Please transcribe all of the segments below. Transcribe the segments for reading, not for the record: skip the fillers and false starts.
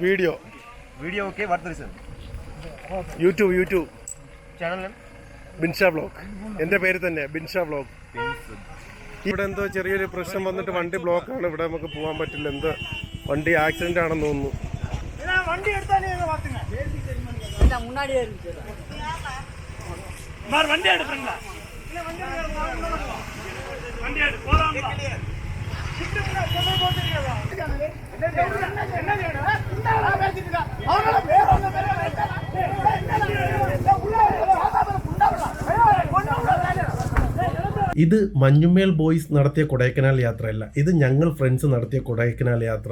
Video okay what the reason YouTube channel Binsha vlog എൻ്റെ പേര് തന്നെ ബിൻഷാ വ്ലോഗ്. ഇവിടെ എന്തോ ചെറിയൊരു പ്രശ്നം വന്നിട്ട് വണ്ടി ബ്ലോക്കാണ്. ഇവിടെ നമുക്ക് പോകാൻ പറ്റില്ല. എന്തോ വണ്ടി ആക്സിഡന്റ് ആണെന്ന് തോന്നുന്നു. ഇത് മഞ്ഞുമേൽ ബോയ്സ് നടത്തിയ കൊടൈക്കനാൽ യാത്രയല്ല, ഇത് ഞങ്ങൾ ഫ്രണ്ട്സ് നടത്തിയ കൊടൈക്കനാൽ യാത്ര.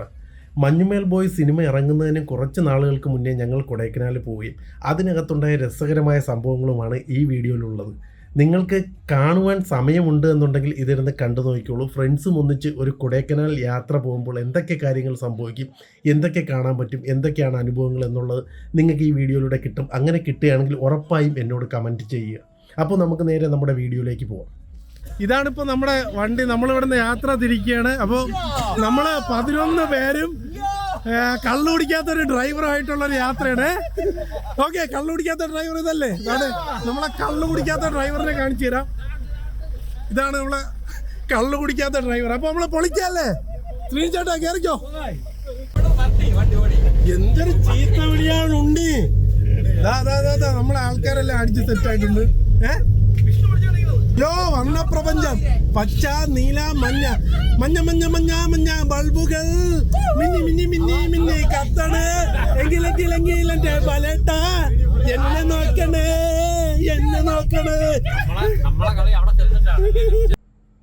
മഞ്ഞുമേൽ ബോയ്സ് സിനിമ ഇറങ്ങുന്നതിന് കുറച്ച് നാളുകൾക്ക് മുന്നേ ഞങ്ങൾ കൊടൈക്കനാൽ പോയി. അതിനകത്തുണ്ടായ രസകരമായ സംഭവങ്ങളുമാണ് ഈ വീഡിയോയിലുള്ളത്. നിങ്ങൾക്ക് കാണുവാൻ സമയമുണ്ട് എന്നുണ്ടെങ്കിൽ ഇതിരുന്ന് കണ്ടു നോക്കിക്കോളൂ. ഫ്രണ്ട്സും ഒന്നിച്ച് ഒരു കൊടൈക്കനാൽ യാത്ര പോകുമ്പോൾ എന്തൊക്കെ കാര്യങ്ങൾ സംഭവിക്കും, എന്തൊക്കെ കാണാൻ പറ്റും, എന്തൊക്കെയാണ് അനുഭവങ്ങൾ എന്നുള്ളത് നിങ്ങൾക്ക് ഈ വീഡിയോയിലൂടെ കിട്ടും. അങ്ങനെ കിട്ടുകയാണെങ്കിൽ ഉറപ്പായും എന്നോട് കമൻറ്റ് ചെയ്യുക. അപ്പോൾ നമുക്ക് നേരെ നമ്മുടെ വീഡിയോയിലേക്ക് പോകാം. ഇതാണിപ്പോൾ നമ്മുടെ വണ്ടി. നമ്മളിവിടുന്ന് യാത്ര തിരിക്കുകയാണ്. അപ്പോൾ നമ്മൾ 11 പേരും കള്ളു കുടിക്കാത്തൊരു ഡ്രൈവറായിട്ടുള്ളൊരു യാത്രയാണ്. ഓക്കെ, കള്ളു കുടിക്കാത്ത ഡ്രൈവർ ഇതല്ലേ? അതാണ് നമ്മളെ കള്ളു കുടിക്കാത്ത ഡ്രൈവറിനെ കാണിച്ചു തരാം. ഇതാണ് നമ്മളെ കള്ളു കുടിക്കാത്ത ഡ്രൈവർ. അപ്പോൾ നമ്മള് പൊളിക്കല്ലേ? ശ്രീ ചേട്ടാ കയറിക്കോ. എന്തൊരു ചീത്ത വിളിയാണ് ഉണ്ണി. നമ്മളെ ആൾക്കാരെല്ലാം അടിച്ച് സെറ്റായിട്ടുണ്ട്. യോ വർണ്ണ പ്രപഞ്ചം, പച്ച നീല മഞ്ഞ, മഞ്ഞ മഞ്ഞ മഞ്ഞ മഞ്ഞ ബൾബുകൾ മിന്നി മിന്നി മിന്നി മിന്നി കത്തണ്. എങ്കിലെങ്കിൽ എന്റെ പലട്ട എന്നെ നോക്കണേ, എന്നെ നോക്കണേ.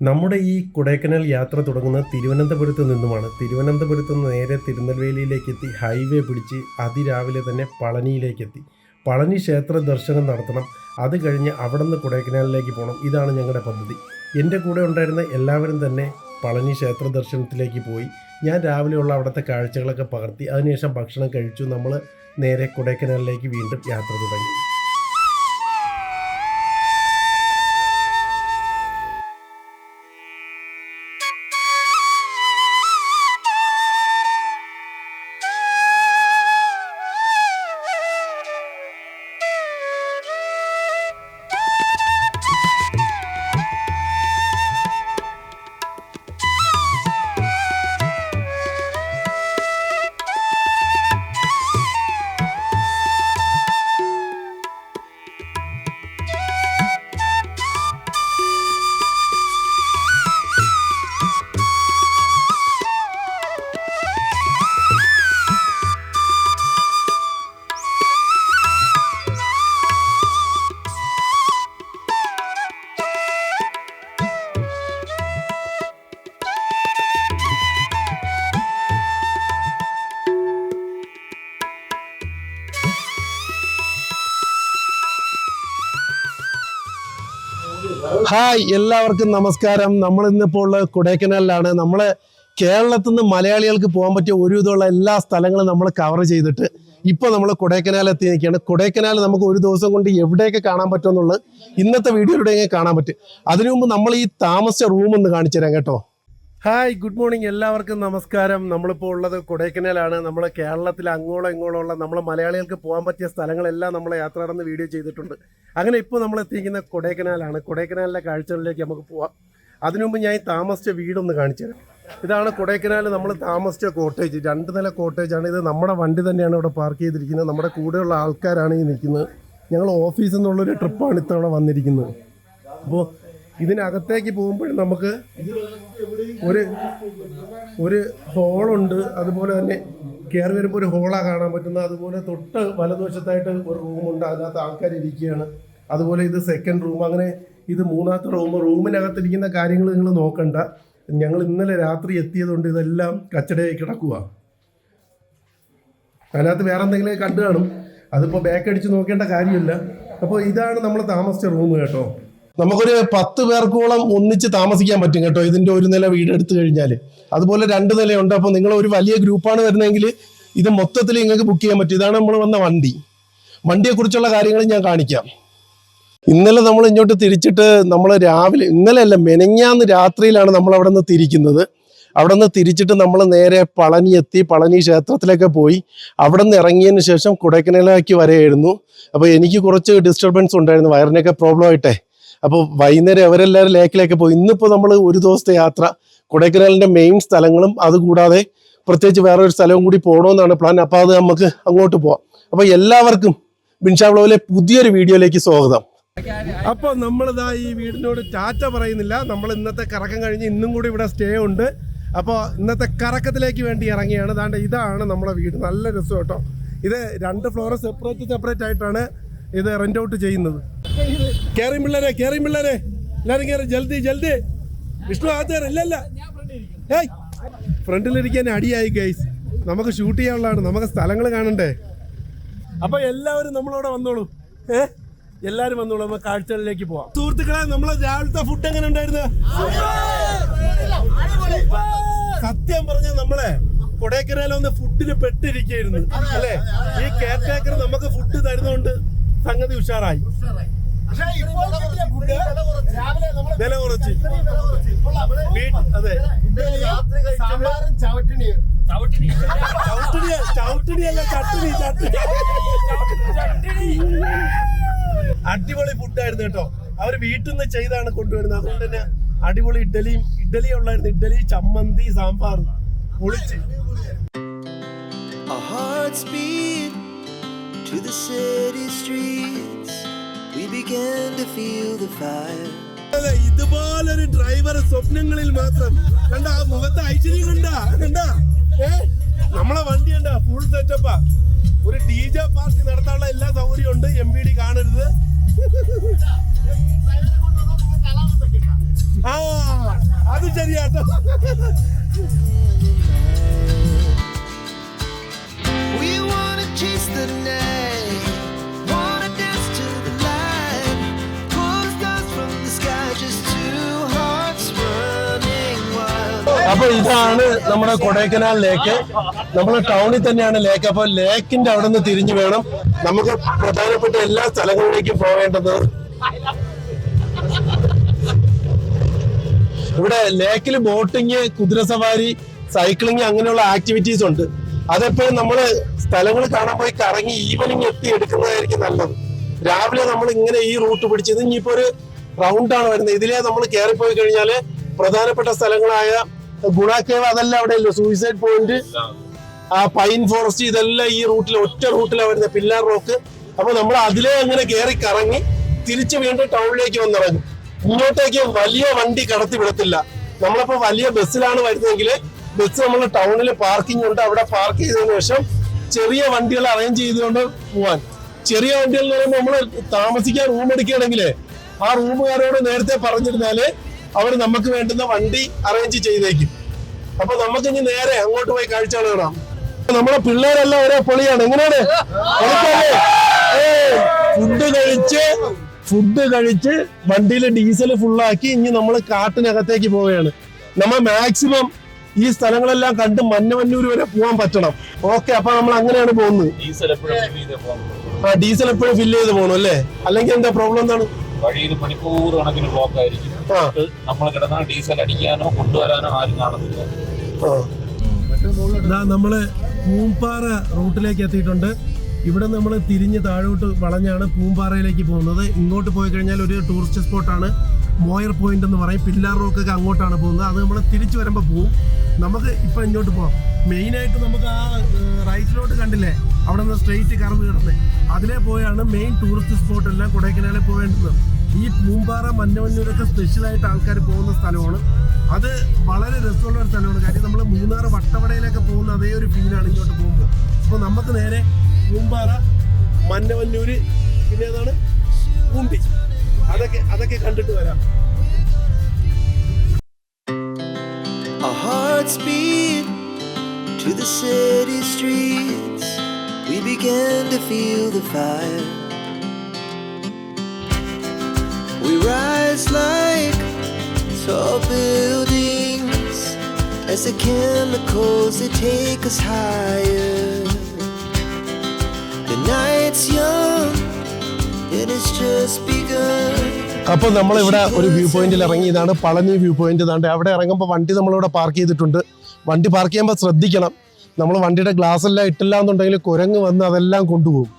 നമ്മുടെ ഈ കൊടൈക്കനാൽ യാത്ര തുടങ്ങുന്നത് തിരുവനന്തപുരത്ത് നിന്നുമാണ്. തിരുവനന്തപുരത്ത് നിന്ന് നേരെ തിരുനെൽവേലിയിലേക്ക് എത്തി ഹൈവേ പിടിച്ച് അതിരാവിലെ തന്നെ പളനിയിലേക്കെത്തി. പളനി ക്ഷേത്ര ദർശനം നടത്തണം. അത് കഴിഞ്ഞ് അവിടെ നിന്ന് കൊടൈക്കനാലിലേക്ക് പോകണം. ഇതാണ് ഞങ്ങളുടെ പദ്ധതി. എൻ്റെ കൂടെ ഉണ്ടായിരുന്ന എല്ലാവരും തന്നെ പളനി ക്ഷേത്ര ദർശനത്തിലേക്ക് പോയി. ഞാൻ രാവിലെയുള്ള അവിടുത്തെ കാഴ്ചകളൊക്കെ പകർത്തി. അതിനുശേഷം ഭക്ഷണം കഴിച്ചു. നമ്മൾ നേരെ കൊടൈക്കനാലിലേക്ക് വീണ്ടും യാത്ര തുടങ്ങി. ഹായ്, എല്ലാവർക്കും നമസ്കാരം. നമ്മളിന്നിപ്പോൾ ഉള്ള കൊടൈക്കനാലിലാണ്. നമ്മളെ കേരളത്തിൽ നിന്ന് മലയാളികൾക്ക് പോകാൻ പറ്റിയ ഒരു വിധമുള്ള എല്ലാ സ്ഥലങ്ങളും നമ്മൾ കവർ ചെയ്തിട്ട് ഇപ്പോൾ നമ്മൾ കൊടൈക്കനാൽ എത്തി നിൽക്കുകയാണ്. കൊടൈക്കനാൽ നമുക്ക് ഒരു ദിവസം കൊണ്ട് എവിടെയൊക്കെ കാണാൻ പറ്റുമെന്നുള്ളത് ഇന്നത്തെ വീഡിയോയിലൂടെ കാണാൻ പറ്റും. അതിനു മുമ്പ് നമ്മൾ ഈ താമസിച്ച റൂം ഒന്ന് കാണിച്ചു തരാം കേട്ടോ. ഹായ്, ഗുഡ് മോർണിംഗ്, എല്ലാവർക്കും നമസ്കാരം. നമ്മളിപ്പോൾ ഉള്ളത് കൊടൈക്കനാലാണ്. നമ്മൾ കേരളത്തിൽ അങ്ങോളം ഇങ്ങോളം ഉള്ള നമ്മളെ മലയാളികൾക്ക് പോകാൻ പറ്റിയ സ്ഥലങ്ങളെല്ലാം നമ്മൾ യാത്ര നടന്ന് വീഡിയോ ചെയ്തിട്ടുണ്ട്. അങ്ങനെ ഇപ്പോൾ നമ്മൾ എത്തിയിരിക്കുന്ന കൊടൈക്കനാലാണ്. കൊടൈക്കനാലിലെ കാഴ്ചകളിലേക്ക് നമുക്ക് പോവാം. അതിനു മുമ്പ് ഞാൻ ഈ താമസിച്ച വീടൊന്ന് കാണിച്ചു തരാം. ഇതാണ് കൊടൈക്കനാൽ നമ്മൾ താമസിച്ച കോട്ടേജ്. 2 നില കോട്ടേജാണ് ഇത്. നമ്മുടെ വണ്ടി തന്നെയാണ് ഇവിടെ പാർക്ക് ചെയ്തിരിക്കുന്നത്. നമ്മുടെ കൂടെയുള്ള ആൾക്കാരാണ് ഈ നിൽക്കുന്നത്. ഞങ്ങൾ ഓഫീസിൽ നിന്നുള്ളൊരു ട്രിപ്പാണ് ഇത്തവണ വന്നിരിക്കുന്നത്. അപ്പോൾ ഇതിനകത്തേക്ക് പോകുമ്പോൾ നമുക്ക് ഒരു ഹോളുണ്ട്. അതുപോലെ തന്നെ കയറി വരുമ്പോൾ ഒരു ഹോളാണ് കാണാൻ പറ്റുന്നത്. അതുപോലെ തൊട്ട് വലതുവശത്തായിട്ട് ഒരു റൂമുണ്ട്, അതിനകത്ത് ആൾക്കാർ ഇരിക്കുകയാണ്. അതുപോലെ ഇത് സെക്കൻഡ് റൂം. അങ്ങനെ ഇത് 3ാമത്തെ റൂം. റൂമിനകത്തിരിക്കുന്ന കാര്യങ്ങൾ നിങ്ങൾ നോക്കണ്ട. ഞങ്ങൾ ഇന്നലെ രാത്രി എത്തിയതുകൊണ്ട് ഇതെല്ലാം കച്ചടയായി കിടക്കുക. അതിനകത്ത് വേറെ എന്തെങ്കിലും കണ്ടു കാണും, അതിപ്പോൾ ബാക്ക് അടിച്ച് നോക്കേണ്ട കാര്യമില്ല. അപ്പോൾ ഇതാണ് നമ്മൾ താമസിച്ച റൂം കേട്ടോ. നമുക്കൊരു 10 പേർക്കോളം ഒന്നിച്ച് താമസിക്കാൻ പറ്റും കേട്ടോ, ഇതിൻ്റെ 1 നില വീട് എടുത്തു കഴിഞ്ഞാൽ. അതുപോലെ 2 നിലയുണ്ട്. അപ്പോൾ നിങ്ങൾ ഒരു വലിയ ഗ്രൂപ്പാണ് വരുന്നതെങ്കിൽ ഇത് മൊത്തത്തിൽ നിങ്ങൾക്ക് ബുക്ക് ചെയ്യാൻ പറ്റും. ഇതാണ് നമ്മൾ വന്ന വണ്ടി. വണ്ടിയെക്കുറിച്ചുള്ള കാര്യങ്ങൾ ഞാൻ കാണിക്കാം. ഇന്നലെ നമ്മൾ ഇങ്ങോട്ട് തിരിച്ചിട്ട് നമ്മൾ രാവിലെ, ഇന്നലെ അല്ല മെനഞ്ഞാന്ന് രാത്രിയിലാണ് നമ്മൾ അവിടെ നിന്ന് തിരിക്കുന്നത്. അവിടെ നിന്ന് തിരിച്ചിട്ട് നമ്മൾ നേരെ പളനി എത്തി, പളനി ക്ഷേത്രത്തിലൊക്കെ പോയി. അവിടെ നിന്ന് ഇറങ്ങിയതിന് ശേഷം കൊടൈക്കനാലിലേക്ക് വരെയായിരുന്നു. അപ്പോൾ എനിക്ക് കുറച്ച് ഡിസ്റ്റർബൻസ് ഉണ്ടായിരുന്നു, വയറിനൊക്കെ പ്രോബ്ലം ആയിട്ടേ. അപ്പോൾ വൈകുന്നേരം അവരെല്ലാവരും ലേക്കിലേക്ക് പോയി. ഇന്നിപ്പോൾ നമ്മൾ ഒരു ദിവസത്തെ യാത്ര കൊടൈക്കനാലിൻ്റെ മെയിൻ സ്ഥലങ്ങളും അതുകൂടാതെ പ്രത്യേകിച്ച് വേറെ ഒരു സ്ഥലവും കൂടി പോകണമെന്നാണ് പ്ലാൻ. അപ്പോൾ അത് നമുക്ക് അങ്ങോട്ട് പോവാം. അപ്പോൾ എല്ലാവർക്കും ബിൻഷാ വ്ലോഗിലെ പുതിയൊരു വീഡിയോയിലേക്ക് സ്വാഗതം. അപ്പോൾ നമ്മളിതാ ഈ വീടിനോട് ടാറ്റ പറയുന്നില്ല. നമ്മൾ ഇന്നത്തെ കറക്കം കഴിഞ്ഞ് ഇന്നും കൂടി ഇവിടെ സ്റ്റേ ഉണ്ട്. അപ്പോൾ ഇന്നത്തെ കറക്കത്തിലേക്ക് വേണ്ടി ഇറങ്ങിയാണ്. അതാണ്ട് ഇതാണ് നമ്മുടെ വീട്. നല്ല രസം കേട്ടോ. ഇത് 2 ഫ്ലോർ സെപ്പറേറ്റ് ആയിട്ടാണ് ഇത് റെന്റ് ഔട്ട് ചെയ്യുന്നത്. കേറിയും പിള്ളേരെ എല്ലാവരും കയറി, ജൽദി വിഷ്ണു ആദ്യം ഇല്ലല്ല. ഏയ് ഫ്രണ്ടിലിരിക്കാൻ അടിയായി ഗൈസ്. നമുക്ക് ഷൂട്ട് ചെയ്യാനുള്ളതാണ്, നമുക്ക് സ്ഥലങ്ങൾ കാണണ്ടേ. അപ്പൊ എല്ലാവരും നമ്മളവിടെ വന്നോളൂ. എല്ലാവരും വന്നോളൂ, നമുക്ക് കാഴ്ചകളിലേക്ക് പോവാം. സുഹൃത്തുക്കളെ, നമ്മളെ രാവിലത്തെ ഫുഡ് എങ്ങനെ ഉണ്ടായിരുന്നു? സത്യം പറഞ്ഞ നമ്മളെ കൊടൈക്കനാലൊന്ന് ഫുഡിന് പെട്ടിരിക്കുകയായിരുന്നു അല്ലേ. ഈ കെയർ ടേക്കർ നമുക്ക് ഫുഡ് തരുന്നോണ്ട് സംഗതി ഉഷാറായി. വില കുറച്ച്. അതെ, ചവിട്ടിണിയല്ല, ചട്ടിണി. അടിപൊളി ഫുഡായിരുന്നു കേട്ടോ. അവര് വീട്ടിൽ നിന്ന് ചെയ്താണ് കൊണ്ടുവരുന്നത്. അതുകൊണ്ട് തന്നെ അടിപൊളി ഇഡ്ഡലി ഉള്ളായിരുന്നു. ഇഡ്ഡലി, ചമ്മന്തി, സാമ്പാർ പൊളിച്ച്. ഇതുപോലൊരു ഡ്രൈവർ സ്വപ്നങ്ങളിൽ മാത്രം. കണ്ട ആ മുഖത്ത് ഐശ്വര്യം കണ്ട നമ്മളെ വണ്ടി കണ്ട ഫുൾ സെറ്റപ്പാ. ഒരു DJ പാർട്ടി നടത്താനുള്ള എല്ലാ സൗകര്യവും ഉണ്ട്. MPD കാണരുത്. ആ അത് ശരിയാട്ടോ. അപ്പൊ ഇതാണ് നമ്മുടെ കൊടൈക്കനാൽ ലേക്ക്. നമ്മുടെ ടൗണിൽ തന്നെയാണ് ലേക്ക്. അപ്പൊ ലേക്കിന്റെ അവിടെ നിന്ന് തിരിഞ്ഞു വേണം നമുക്ക് പ്രധാനപ്പെട്ട എല്ലാ സ്ഥലങ്ങളിലേക്കും പോകേണ്ടത്. ഇവിടെ ലേക്കിൽ ബോട്ടിങ്, കുതിരസവാരി, സൈക്ലിങ് അങ്ങനെയുള്ള ആക്ടിവിറ്റീസ് ഉണ്ട്. അതെപ്പോഴും നമ്മള് സ്ഥലങ്ങൾ കാണാൻ പോയി കറങ്ങി ഈവനിങ് എടുക്കുന്നതായിരിക്കും നല്ലത്. രാവിലെ നമ്മൾ ഇങ്ങനെ ഈ റൂട്ട് പിടിച്ചത് ഇനിയിപ്പോ ഒരു റൗണ്ടാണ് വരുന്നത്. ഇതിലേ നമ്മൾ കയറിപ്പോയി കഴിഞ്ഞാല് പ്രധാനപ്പെട്ട സ്ഥലങ്ങളായ ഗുണ കേവ് അതെല്ലാം അവിടെ ഇല്ല, സൂയിസൈഡ് പോയിന്റ്, പൈൻ ഫോറസ്റ്റ്, ഇതെല്ലാം ഈ റൂട്ടിൽ ഒറ്റ റൂട്ടിലാണ് വരുന്നത്, പില്ലാർ റോക്ക്. അപ്പൊ നമ്മൾ അതിലേ അങ്ങനെ കയറി കറങ്ങി തിരിച്ച് വീണ്ടും ടൗണിലേക്ക് വന്നിറങ്ങും. ഇങ്ങോട്ടേക്ക് വലിയ വണ്ടി കടത്തി വിടത്തില്ല. നമ്മളിപ്പോ വലിയ ബസ്സിലാണ് വരുന്നതെങ്കിൽ ബസ് നമ്മൾ ടൗണിൽ പാർക്കിംഗ് ഉണ്ട്. അവിടെ പാർക്ക് ചെയ്തതിനു ശേഷം ചെറിയ വണ്ടികൾ അറേഞ്ച് ചെയ്തുകൊണ്ട് പോവാൻ. ചെറിയ വണ്ടികൾ എന്ന് പറയുമ്പോൾ നമ്മൾ താമസിക്കാൻ റൂം എടുക്കുകയാണെങ്കിലേ ആ റൂമുകാരോട് നേരത്തെ പറഞ്ഞിരുന്നാല് അവർ നമുക്ക് വേണ്ടുന്ന വണ്ടി അറേഞ്ച് ചെയ്തേക്കും. അപ്പൊ നമുക്ക് ഇനി നേരെ അങ്ങോട്ട് പോയി കാഴ്ചകൾ കാണാം. നമ്മളെ പിള്ളേരെല്ലാം ഒരേ പൊളിയാണ്. എങ്ങനെയാണ്? ഫുഡ് കഴിച്ച് വണ്ടിയിൽ ഡീസൽ ഫുള്ളാക്കി ഇനി നമ്മൾ കാട്ടിനകത്തേക്ക് പോവുകയാണ്. നമ്മൾ മാക്സിമം ഈ സ്ഥലങ്ങളെല്ലാം കണ്ട് മന്നവന്നൂർ വരെ പോകാൻ പറ്റണം. ഓക്കെ, അപ്പൊ നമ്മൾ അങ്ങനെയാണ് പോകുന്നത്. ഡീസൽ എപ്പോഴും ഫില്ല് ചെയ്ത് പോകണം അല്ലേ? അല്ലെങ്കിൽ എന്താ പ്രോബ്ലം? എന്താണ്? വഴിയിൽ മണിക്കൂർ കണക്കിന് ബ്ലോക്ക് ആയിരിക്കും. നമ്മൾ കിടന്നാൽ ഡീസൽ അടിക്കാനോ കൊണ്ടുവരാനോ ആരും കാണത്തില്ല. നമ്മള് പൂമ്പാറ റൂട്ടിലേക്ക് എത്തിയിട്ടുണ്ട്. ഇവിടെ നമ്മൾ തിരിഞ്ഞ് താഴോട്ട് വളഞ്ഞാണ് പൂമ്പാറയിലേക്ക് പോകുന്നത്. ഇങ്ങോട്ട് പോയി കഴിഞ്ഞാൽ ഒരു ടൂറിസ്റ്റ് സ്പോട്ടാണ്, മോയർ പോയിന്റ് എന്ന് പറയും. പില്ലാർ റോക്കൊക്കെ അങ്ങോട്ടാണ് പോകുന്നത്. അത് നമ്മൾ തിരിച്ചു വരുമ്പോൾ പോവും. നമുക്ക് ഇപ്പം ഇങ്ങോട്ട് പോവാം. മെയിനായിട്ട് നമുക്ക് ആ റൈറ്റിലോട്ട് കണ്ടില്ലേ, അവിടെ നിന്ന് സ്ട്രെയിറ്റ് കറവ് കിടന്നത്, അതിലേ പോയാണ് മെയിൻ ടൂറിസ്റ്റ് സ്പോട്ട് എല്ലാം കൊടൈക്കനാലിൽ പോകേണ്ടത്. ഈ പൂമ്പാറ, മന്നവന്നൂരൊക്കെ സ്പെഷ്യലായിട്ട് ആൾക്കാർ പോകുന്ന സ്ഥലമാണ്. അത് വളരെ രസമുള്ള ഒരു സ്ഥലമാണ്. കാര്യം നമ്മൾ മൂന്നാർ വട്ടവടയിലൊക്കെ പോകുന്ന അതേ ഒരു ഫീലാണ് ഇങ്ങോട്ട് പോകുമ്പോൾ. അപ്പോൾ നമുക്ക് നേരെ പൂമ്പാറ, മന്നവന്നൂര്, പിന്നെ ഏതാണ് പൂമ്പി, അതൊക്കെ കണ്ടിട്ട് വരാം. Our hearts beat to the city streets. We began to feel the fire. We rise like tall buildings as the chemicals they take us higher. The night's young and it's just begun. അപ്പോൾ നമ്മളിവിടെ ഒരു view പോയിന്റിൽ ഇറങ്ങി. ഇതാണ് Palani view point. ഇതാണ്ട് അവിടെ ഇറങ്ങുമ്പോൾ വണ്ടി നമ്മളിവിടെ പാർക്ക് ചെയ്തിട്ടുണ്ട്. വണ്ടി പാർക്ക് ചെയ്യുമ്പോൾ ശ്രദ്ധിക്കണം, നമ്മൾ വണ്ടിയുടെ ഗ്ലാസ് എല്ലാം ഇട്ടില്ല എന്നുണ്ടെങ്കിൽ കുരങ്ങ് വന്ന് അതെല്ലാം കൊണ്ടുപോകും.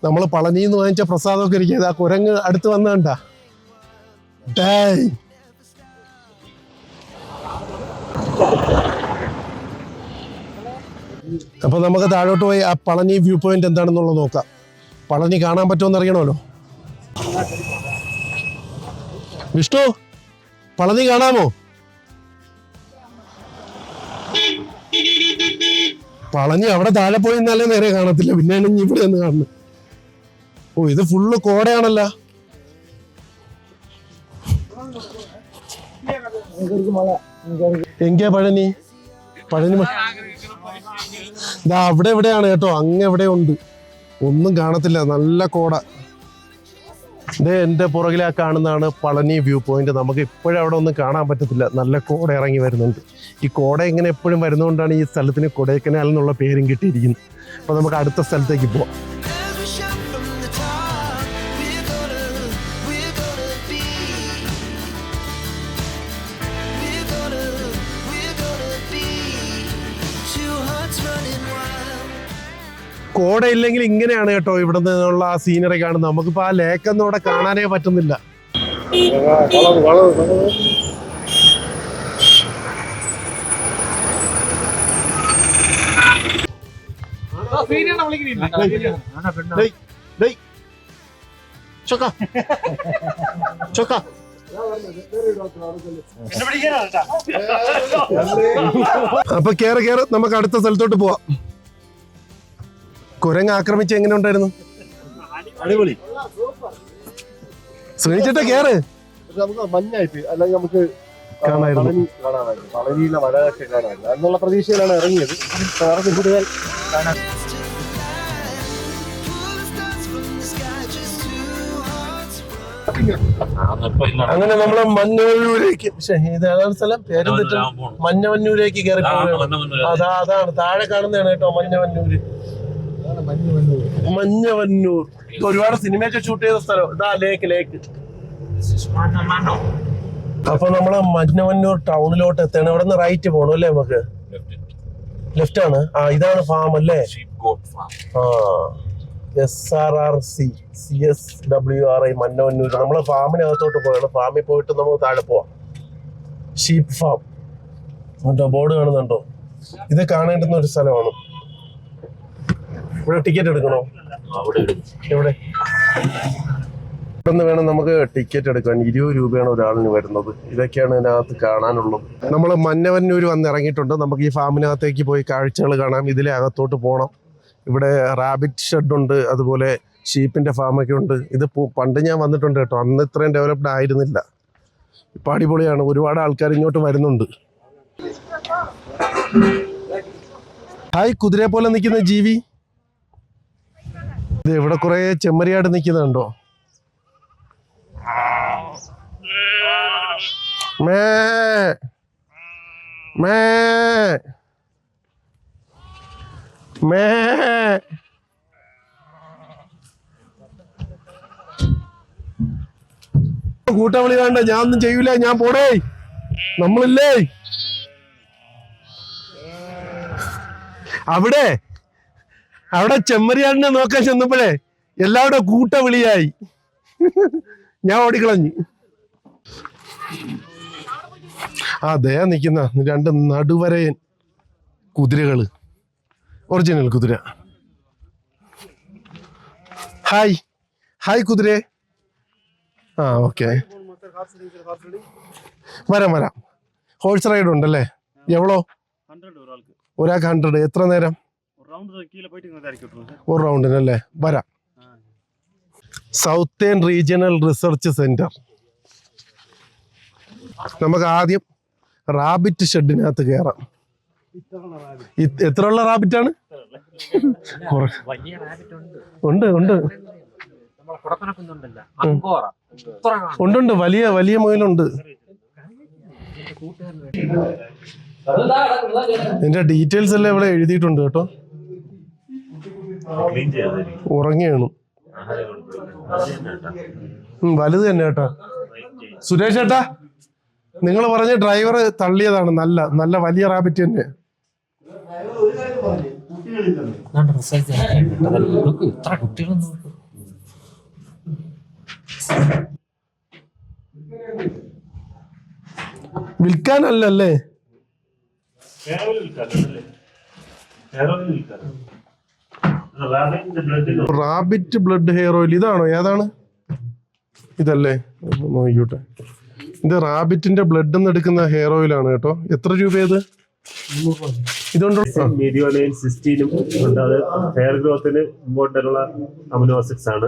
നമ്മൾ പളനിയിൽ നിന്ന് വാങ്ങിച്ച പ്രസാദമൊക്കെ ഇരിക്കുന്നത് ആ കുരങ്ങ് അടുത്ത് വന്ന് കണ്ട. അപ്പൊ നമുക്ക് താഴോട്ട് പോയി ആ പളനി വ്യൂ പോയിന്റ് എന്താണെന്നുള്ളത് നോക്കാം. പളനി കാണാൻ പറ്റുമെന്ന് അറിയണമല്ലോ. വിഷ്ണു, പളനി കാണാമോ? പളനി അവിടെ താഴെ പോയി എന്നാലേ നേരെ കാണത്തില്ല, പിന്നെയാണ് ഇനി ഇവിടെ നിന്ന് കാണുന്നത്. ഓ, ഇത് ഫുള്ള് കോടയാണല്ലോ. എങ്കേ പഴനി ഇതാ അവിടെ എവിടെയാണ് കേട്ടോ, അങ്ങ് എവിടെ ഉണ്ട്, ഒന്നും കാണത്തില്ല, നല്ല കോട. ഇത് എൻ്റെ പുറകിലാ കാണുന്നതാണ് പളനി വ്യൂ പോയിന്റ്. നമുക്ക് ഇപ്പോഴും അവിടെ ഒന്നും കാണാൻ പറ്റത്തില്ല, നല്ല കോട ഇറങ്ങി വരുന്നുണ്ട്. ഈ കോട ഇങ്ങനെ എപ്പോഴും വരുന്നതുകൊണ്ടാണ് ഈ സ്ഥലത്തിന് കൊടൈക്കനാൽ എന്നുള്ള പേരും കിട്ടിയിരിക്കുന്നത്. അപ്പോൾ നമുക്ക് അടുത്ത സ്ഥലത്തേക്ക് പോവാം. As we shout from the top, we're gonna be. We're gonna be two hearts running wild. കോട ഇല്ലെങ്കിൽ ഇങ്ങനെയാണ് കേട്ടോ ഇവിടെ നിന്നുള്ള ആ സീനറി കാണുന്നത്. നമുക്കിപ്പോൾ ആ ലേക്കൊന്നും ഇവിടെ കാണാനേ പറ്റുന്നില്ല. അപ്പൊ കേറ് നമുക്ക് അടുത്ത സ്ഥലത്തോട്ട് പോവാം. കുരങ്ങ് ആക്രമിച്ച് എങ്ങനെ ഉണ്ടായിരുന്നു? അടിപൊളി. ശ്രമിച്ചിട്ട് കേറ്. നമുക്ക് മഞ്ഞായിപ്പോയി, അല്ലെങ്കിൽ നമുക്ക് കാണായിരുന്നു. പളനിയിലെ മലയൊക്കെ കാണാമായിരുന്നു എന്നുള്ള പ്രതീക്ഷയിലാണ് ഇറങ്ങിയത്. വേറെ കൂടുതൽ കാണാൻ അങ്ങനെ നമ്മള് മഞ്ഞവന്നൂരേക്ക്, ഇതാണ് സ്ഥലം, പേരും തെറ്റും, മഞ്ഞവന്നൂരേക്ക് കയറി പോവുകയാണ്. അതാണ് താഴെ കാണുന്നതാണ് കേട്ടോ മഞ്ഞവന്നൂര്. മഞ്ഞവന്നൂർ ഒരുപാട് സിനിമയൊക്കെ ഷൂട്ട് ചെയ്ത സ്ഥലം. ഇതാ ലേക്ക്. അപ്പൊ നമ്മള് മഞ്ഞവന്നൂർ ടൗണിലോട്ട് എത്തണം. ഇവിടെ നിന്ന് റൈറ്റ് പോകണം അല്ലേ? നമുക്ക് ലെഫ്റ്റ് ആണ്. ആ, ഇതാണ് ഫാം അല്ലേ? ആ, SRRC CSWRI മഞ്ഞവന്നൂർ. നമ്മള് ഫാമിനകത്തോട്ട് പോയാണ്. ഫാമിൽ പോയിട്ട് നമുക്ക് താഴെ പോവാം. ഷീപ്പ് ഫാം കേട്ടോ, ബോർഡ് കാണുന്നുണ്ടോ? ഇത് കാണേണ്ടുന്ന ഒരു സ്ഥലമാണ്. ഇവിടെ ടിക്കറ്റ് എടുക്കണോ? എവിടെ? ഇവിടുന്ന് വേണം നമുക്ക് ടിക്കറ്റ് എടുക്കാൻ. 20 രൂപയാണ് ഒരാളിന് വരുന്നത്. ഇതൊക്കെയാണ് ഇതിനകത്ത് കാണാനുള്ളത്. നമ്മൾ മഞ്ഞവന്നൂർ വന്ന് ഇറങ്ങിയിട്ടുണ്ട്. നമുക്ക് ഈ ഫാമിനകത്തേക്ക് പോയി കാഴ്ചകൾ കാണാം. ഇതിലെ അകത്തോട്ട് പോകണം. ഇവിടെ റാബിറ്റ് ഷെഡ് ഉണ്ട്, അതുപോലെ ഷീപ്പിന്റെ ഫാമൊക്കെ ഉണ്ട്. ഇത് പണ്ട് ഞാൻ വന്നിട്ടുണ്ട് കേട്ടോ, അന്ന് ഇത്രയും ഡെവലപ്ഡ് ആയിരുന്നില്ല. ഇപ്പം അടിപൊളിയാണ്, ഒരുപാട് ആൾക്കാർ ഇങ്ങോട്ട് വരുന്നുണ്ട്. ഹായ്, കുതിരയെ പോലെ നിൽക്കുന്ന ജീവി. ഇത് ഇവിടെ കുറെ ചെമ്മരിയാട് നിൽക്കുന്നുണ്ടോ? മേ മേ മേ കൂട്ടവിളി വേണ്ട, ഞാൻ ഒന്നും ചെയ്യൂല, ഞാൻ പോടേ. നമ്മളില്ലേ അവിടെ ചെമ്മരിയാടിനെ നോക്കാൻ ചെന്നപ്പോഴേ എല്ലാവരുടെ കൂട്ടവിളിയായി. ഞാൻ ഓടിക്കളഞ്ഞു. അതെ നിൽക്കുന്ന 2 നടുവരയൻ കുതിരകള്, ഒറിജിനൽ കുതിര. ഹായ് കുതിരയെ. ആ, ഓക്കെ, വരാം. ഹോഴ്സ് റൈഡ് ഉണ്ടല്ലേ? എവ്വളോ? ഒരാൾക്ക് 100. എത്ര നേരം? ഒരു റൗണ്ടിനല്ലേ? വരാം. Southern regional research centre. നമുക്ക് ആദ്യം റാബിറ്റ് ഷെഡിനകത്ത് കയറാം. എത്ര ഉള്ള റാബിറ്റാണ്? ഉണ്ട്. വലിയ മുയലുണ്ട്. ഇതിന്റെ ഡീറ്റെയിൽസ് എല്ലാം ഇവിടെ എഴുതിയിട്ടുണ്ട് കേട്ടോ. ഉറങ്ങിയാണ്. വലുത് തന്നെ കേട്ടോ. സുരേഷ് ചേട്ടാ, നിങ്ങൾ പറഞ്ഞ ഡ്രൈവർ തള്ളിയതാണ്. നല്ല നല്ല വലിയ റാബിറ്റ് തന്നെ. ഇത്ര കുട്ടികളൊന്നും വിൽക്കാനല്ലേ? റാബിറ്റ് ബ്ലഡ് ഹെയർ ഓയിൽ ഇതാണോ? ഏതാണ് ഇതല്ലേ? നോക്കിക്കോട്ടെ. ഇത് റാബിറ്റിന്റെ ബ്ലഡ് നിന്ന് എടുക്കുന്ന ഹെയർ ഓയിൽ ആണ് കേട്ടോ. എത്ര രൂപയത്? ഇതുണ്ടോ? മെരിയോലൈൻ സിസ്റ്റീനും ഉണ്ട്. അത് ഹെയർ ഗ്രോത്തിന് ഇമ്പോർട്ടൻ്റ് ഉള്ള അമിനോ ആസിഡ്സ് ആണ്.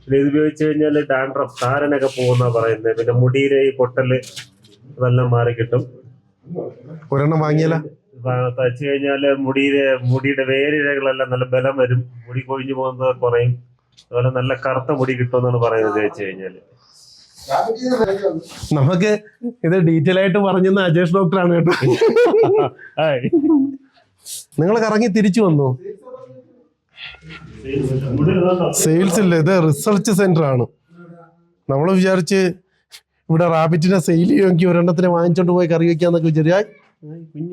പിന്നെ ഇത് ഉപയോഗിച്ച് കഴിഞ്ഞാൽ ഡാൻഡ്രഫ് താരനൊക്കെ പോകുന്ന പറയുന്നത്. പിന്നെ മുടിയിലെ ഈ പൊട്ടല് അതെല്ലാം മാറി കിട്ടും. ഒരെണ്ണം വാങ്ങിയാല തയ്ച്ചു കഴിഞ്ഞാല് മുടിയുടെ വേരിഴകളെല്ലാം നല്ല ബലം വരും. മുടി കൊഴിഞ്ഞു പോകുന്നത് കുറയും. അതുപോലെ നല്ല കറുത്ത മുടി കിട്ടുമെന്നാണ് പറയുന്നത് തയ്ച്ചു കഴിഞ്ഞാല്. നമുക്ക് ഇത് ഡീറ്റെയിൽ ആയിട്ട് പറഞ്ഞെന്ന് അജേഷ് ഡോക്ടറാണ് കേട്ടോ. നിങ്ങൾ കറങ്ങി തിരിച്ചു വന്നു. സെയിൽസ് ഇല്ല, ഇത് റിസർച്ച് സെന്റർ ആണ്. നമ്മൾ വിചാരിച്ച് ഇവിടെ റാബിറ്റിനെ സെയിൽ ചെയ്യുമെങ്കിൽ ഒരെണ്ണത്തിനെ വാങ്ങിച്ചോണ്ട് പോയി കറി വെക്കാന്നൊക്കെ വിചാരിച്ചാ.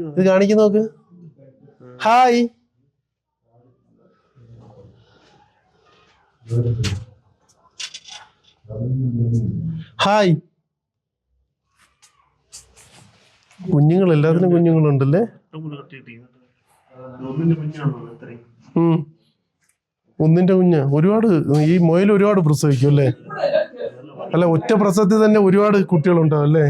ഇത് കാണിക്കുന്ന നോക്ക്. Hi, hi. കുഞ്ഞുങ്ങൾ, എല്ലാത്തിനും കുഞ്ഞുങ്ങളുണ്ടല്ലേ? ഒന്നിന്റെ കുഞ്ഞ്. ഒരുപാട് ഈ മൊയിൽ ഒരുപാട് പ്രസവിക്കും അല്ലേ? അല്ല, ഒറ്റ പ്രസവത്തിൽ തന്നെ ഒരുപാട് കുട്ടികളുണ്ടാവും അല്ലേ?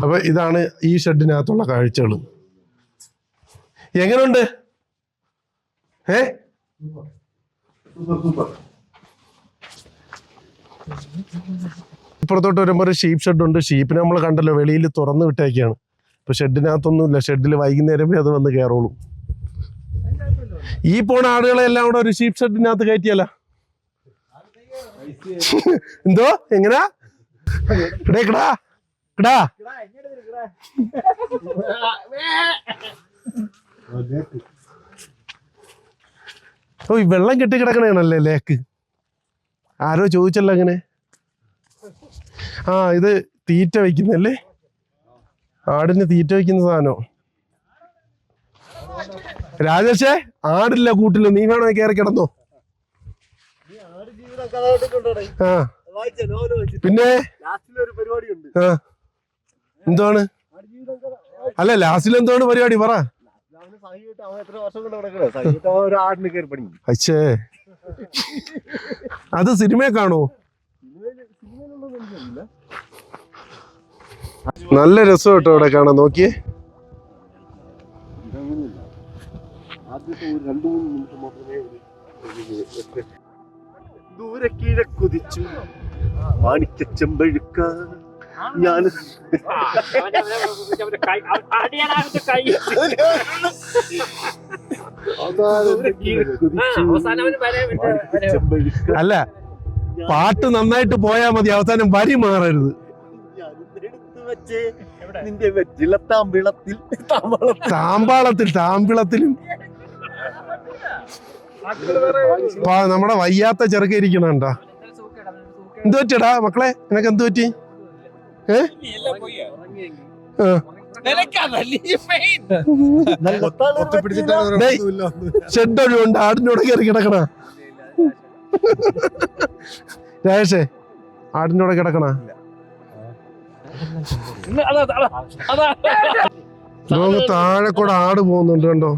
അപ്പൊ ഇതാണ് ഈ ഷെഡിനകത്തുള്ള കാഴ്ചകൾ. എങ്ങനെയുണ്ട്? ഇപ്പുറത്തോട്ട് വരുമ്പോൾ ഒരു ഷീപ്പ് ഷെഡ് ഉണ്ട്. ഷീപ്പിനെ നമ്മൾ കണ്ടല്ലോ, വെളിയിൽ തുറന്നു വിട്ടേക്കാണ്. ഇപ്പൊ ഷെഡിനകത്തൊന്നുമില്ല. ഷെഡിൽ വൈകുന്നേരമേ അത് വന്ന് കയറുള്ളൂ. ഈ പോണ ആടുകളെ എല്ലാം കൂടെ ഒരു ഷീപ്പ് ഷെഡിനകത്ത് കയറ്റിയല്ല. എന്തോ എങ്ങനാ? കിടാ കിടാ. ഓ, ഈ വെള്ളം കെട്ടിക്കിടക്കണേണല്ലേ ലേക്ക്? ആരോ ചോദിച്ചല്ലോ അങ്ങനെ. ആ, ഇത് തീറ്റ വയ്ക്കുന്നല്ലേ? ആടിന് തീറ്റ വയ്ക്കുന്ന സാധനം. രാജേഷേ, ആടില്ല കൂട്ടില്ല. നീ വേണോ കയറി കിടന്നോ? ആ, പിന്നെ എന്താണ്? അല്ല, ലാസ്റ്റിൽ എന്താണ് പരിപാടി പറ. അച്ഛേ, അത് സിനിമയെ കാണോ? നല്ല രസം കേട്ടോ ഇവിടെ കാണാൻ. നോക്കിയേ, ദൂരെ കിഴക്കുതിച്ചു മാണിക്ക ചെമ്പഴുക്ക. ഞാൻ അല്ല, പാട്ട് നന്നായിട്ട് പോയാ മതി, അവസാനം വരി മാറരുത്. നിന്റെ വെറ്റില താമ്പിളത്തിൽ താമ്പിളത്തിലും നമ്മുടെ വയ്യാത്ത ചെറുക്ക ഇരിക്കണണ്ടാ. എന്ത് പറ്റിയടാ മക്കളെ? നിനക്ക് എന്ത് പറ്റി? ഷെഡ് ഒഴിവുണ്ട്, ആടിന്റെ കൂടെ കയറി കിടക്കണ. രാജേഷേ, ആടിന്റെ കൂടെ കിടക്കണ. താഴെ കൂടെ ആട് പോകുന്നുണ്ട് കണ്ടോ?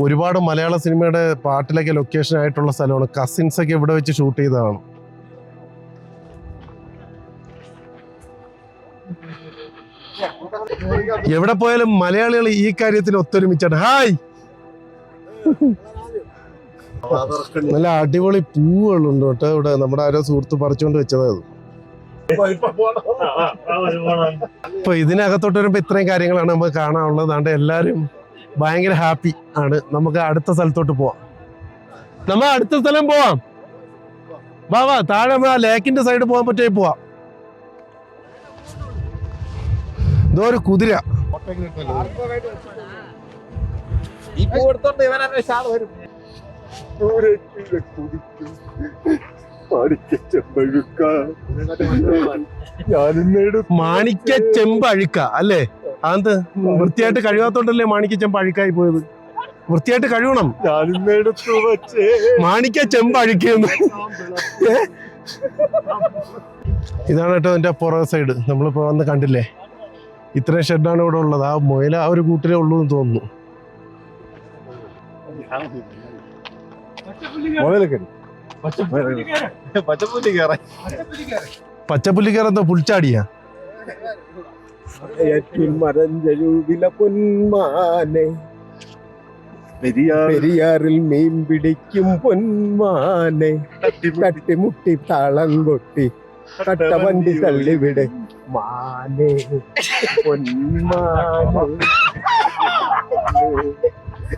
ഒരുപാട് മലയാള സിനിമയുടെ പാട്ടിലൊക്കെ ലൊക്കേഷൻ ആയിട്ടുള്ള സ്ഥലമാണ്. കസിൻസ് ഒക്കെ ഇവിടെ വെച്ച് ഷൂട്ട് ചെയ്തതാണ്. എവിടെ പോയാലും മലയാളികൾ ഈ കാര്യത്തിൽ ഒത്തൊരുമിച്ചാണ്. ഹായ്, നല്ല അടിപൊളി പൂവുകളുണ്ട് കേട്ടോ ഇവിടെ. നമ്മുടെ ആരോ സുഹൃത്ത് പറിച്ചുകൊണ്ട് വെച്ചത്. ഇപ്പൊ ഇതിനകത്തോട്ട് വരുമ്പോ ഇത്രയും കാര്യങ്ങളാണ് നമുക്ക് കാണാനുള്ളത്. അതുകൊണ്ട് എല്ലാരും ഭയങ്കര ഹാപ്പി ആണ്. നമുക്ക് അടുത്ത സ്ഥലത്തോട്ട് പോവാം. നമ്മൾ അടുത്ത സ്ഥലം പോവാം. വാ, താഴെ നമ്മൾ ആ ലേക്കിന്റെ സൈഡ് പോകാൻ പറ്റേ പോവാം. ഇതോ ഒരു കുതിര. ഈ പൂ എടുത്തോണ്ട് ഇവൻ അന്വേഷിച്ച ആള് വരും. മാണിക്യ ചെമ്പ് അഴുക്ക അല്ലേ? അത് വൃത്തിയായിട്ട് കഴിയാത്തോണ്ടല്ലേ മാണിക്യ ചെമ്പ് അഴുക്കായി പോയത്. വൃത്തിയായിട്ട് കഴുകണം. മാണിക്യ ചെമ്പ് അഴുക്കിയെന്ന്. ഇതാണ് കേട്ടോ എന്റെ പുറകെ സൈഡ്. നമ്മളിപ്പോ വന്ന് കണ്ടില്ലേ, ഇത്രയും ഷെഡാണ് ഇവിടെ ഉള്ളത്. ആ മുയല ആ ഒരു കൂട്ടിലേ ഉള്ളൂ എന്ന് തോന്നുന്നു. പച്ചപ്പുല്ലിക്കാർ എന്താ പുൽച്ചാടിയാ? പെരിയാറിൽ മീൻ പിടിക്കും പൊന്മാനെ, തട്ടിമുട്ടി താളം കൊട്ടി കട്ടവണ്ടി തള്ളിവിടെ മാനെ പൊന്മാനെ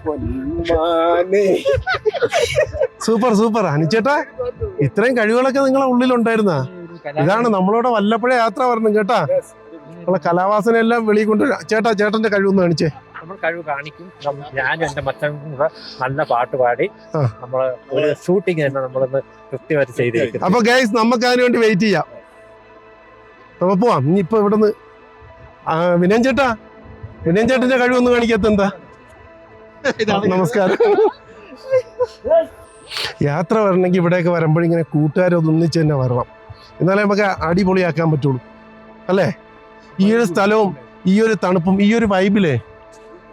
പൊന്മാനെ. സൂപ്പർ സൂപ്പർ അനിച്ചേട്ടാ, ഇത്രയും കഴിവുകളൊക്കെ നിങ്ങളെ ഉള്ളിലുണ്ടായിരുന്ന. ഇതാണ് നമ്മളോട് വല്ലപ്പോഴേ യാത്ര വരണം കേട്ടാ. നമ്മളെ കലാവാസന എല്ലാം വെളിയിൽ കൊണ്ടുവരാം. ചേട്ടാ, ചേട്ടന്റെ കഴിവൊന്ന് കാണിച്ചേ. നമ്മൾ കഴിവ് കാണിക്കും. ഞാനും എന്റെ മച്ചനും കൂടെ നല്ല പാട്ട് പാടി നമ്മള് ഒരു ഷൂട്ടിങ് തന്നെ നമ്മളൊന്ന് കൃത്യമായിട്ട് ചെയ്തിരിക്കും. അപ്പൊ ഗൈസ്, നമുക്ക് അതിനു വേണ്ടി വെയിറ്റ് ചെയ്യാം. അപ്പൊ പോവാം. ഇനി ഇപ്പൊ ഇവിടുന്ന് വിനയൻ ചേട്ടാ, വിനയൻ ചേട്ടന്റെ കഴിവൊന്നും കാണിക്കാത്ത എന്താ? നമസ്കാരം. യാത്ര വരണമെങ്കിൽ ഇവിടെയൊക്കെ വരുമ്പോഴിങ്ങനെ കൂട്ടുകാരൊന്ന് ഒന്നിച്ച് തന്നെ വരണം. എന്നാലേ നമുക്ക് അടിപൊളിയാക്കാൻ പറ്റുള്ളൂ അല്ലേ? ഈ ഒരു സ്ഥലവും ഈ ഒരു തണുപ്പും ഈ ഒരു വൈബിലേ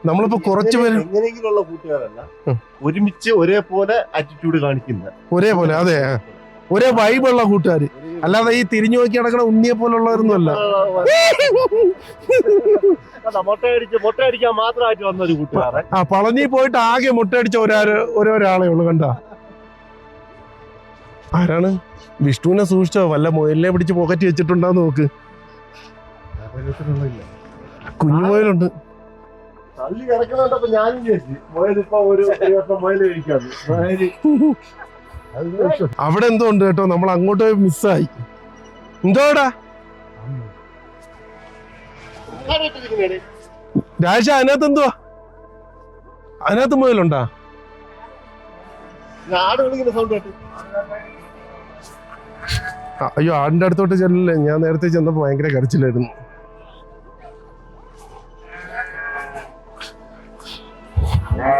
നമ്മളിപ്പോ കുറച്ച് പേര് എങ്ങനെയെങ്കിലുള്ള കൂട്ടുകാരല്ല, ഒരുമിച്ച് ഒരേപോലെ ആറ്റിറ്റ്യൂഡ് കാണിക്കുന്ന, ഒരേപോലെ, അതെ, ഒരേ വൈബുള്ള കൂട്ടുകാർ. അല്ലാതെ ഈ തിരിഞ്ഞു നോക്കി നടക്കണ ഉണ്ണിയെ പോലുള്ളവരൊന്നും അല്ല. മൊട്ടയടിക്കാൻ മാത്രമായിട്ട് വന്ന ഒരു കൂട്ടുകാരൻ. ആ പളനി പോയിട്ട് ആകെ മുട്ടയടിച്ച ഒരാളെ ഉള്ളു. കണ്ട ആരാണ്? വിഷ്ണുവിനെ സൂക്ഷിച്ചോ, വല്ല മുയലിനെ പിടിച്ച് പോക്കറ്റ് വെച്ചിട്ടുണ്ടാന്ന് നോക്ക്. കുഞ്ഞുമുയലുണ്ട്. തള്ളി കിടക്കണോണ്ടപ്പോ ഞാനും ചോദിച്ചു മുയലിപ്പോ ഒരു വർഷം മുയൽ കഴിക്കാതെ. അവിടെ എന്തോ ഉണ്ട് കേട്ടോ, നമ്മൾ അങ്ങോട്ട് മിസ്സായി. എന്തോടാ രാജ? അതിനകത്ത് എന്തുവാ? അതിനകത്ത് മുയലുണ്ടാ? ആട് വിളിക്കുന്ന സൗണ്ട് കേട്ടു. അയ്യോ, ആടിന്റെ അടുത്തോട്ട് ചെല്ലല്ലേ. ഞാൻ നേരത്തെ ചെന്നപ്പോ ഭയങ്കര കരച്ചിലായിരുന്നു.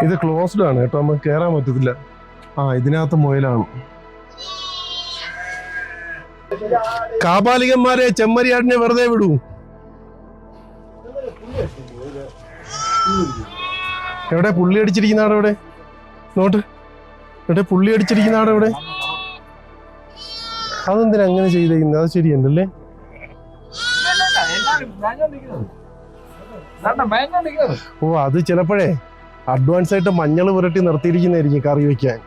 ഇത് ക്ലോസ്ഡ് ആണ് കേട്ടോ, നമുക്ക് കേറാൻ പറ്റത്തില്ല. ഇതിനകത്ത് മുയലാണ്. കാപാലികന്മാരെ, ചെമ്മരിയാടിനെ വെറുതെ വിടൂ. എവിടെ പുള്ളി അടിച്ചിരിക്കുന്ന ആടെ? എവിടെ നോട്ട്, എവിടെ പുള്ളി അടിച്ചിരിക്കുന്ന ആടെ? എവിടെ? അതെന്തിനാ അങ്ങനെ ചെയ്തേക്കുന്നത്? അത് ശരിയല്ലേ? ഓ, അത് ചിലപ്പോഴേ അഡ്വാൻസ് ആയിട്ട് മഞ്ഞൾ പുരട്ടി നിർത്തിയിരിക്കുന്നതായിരിക്കും കറി വെക്കാൻ.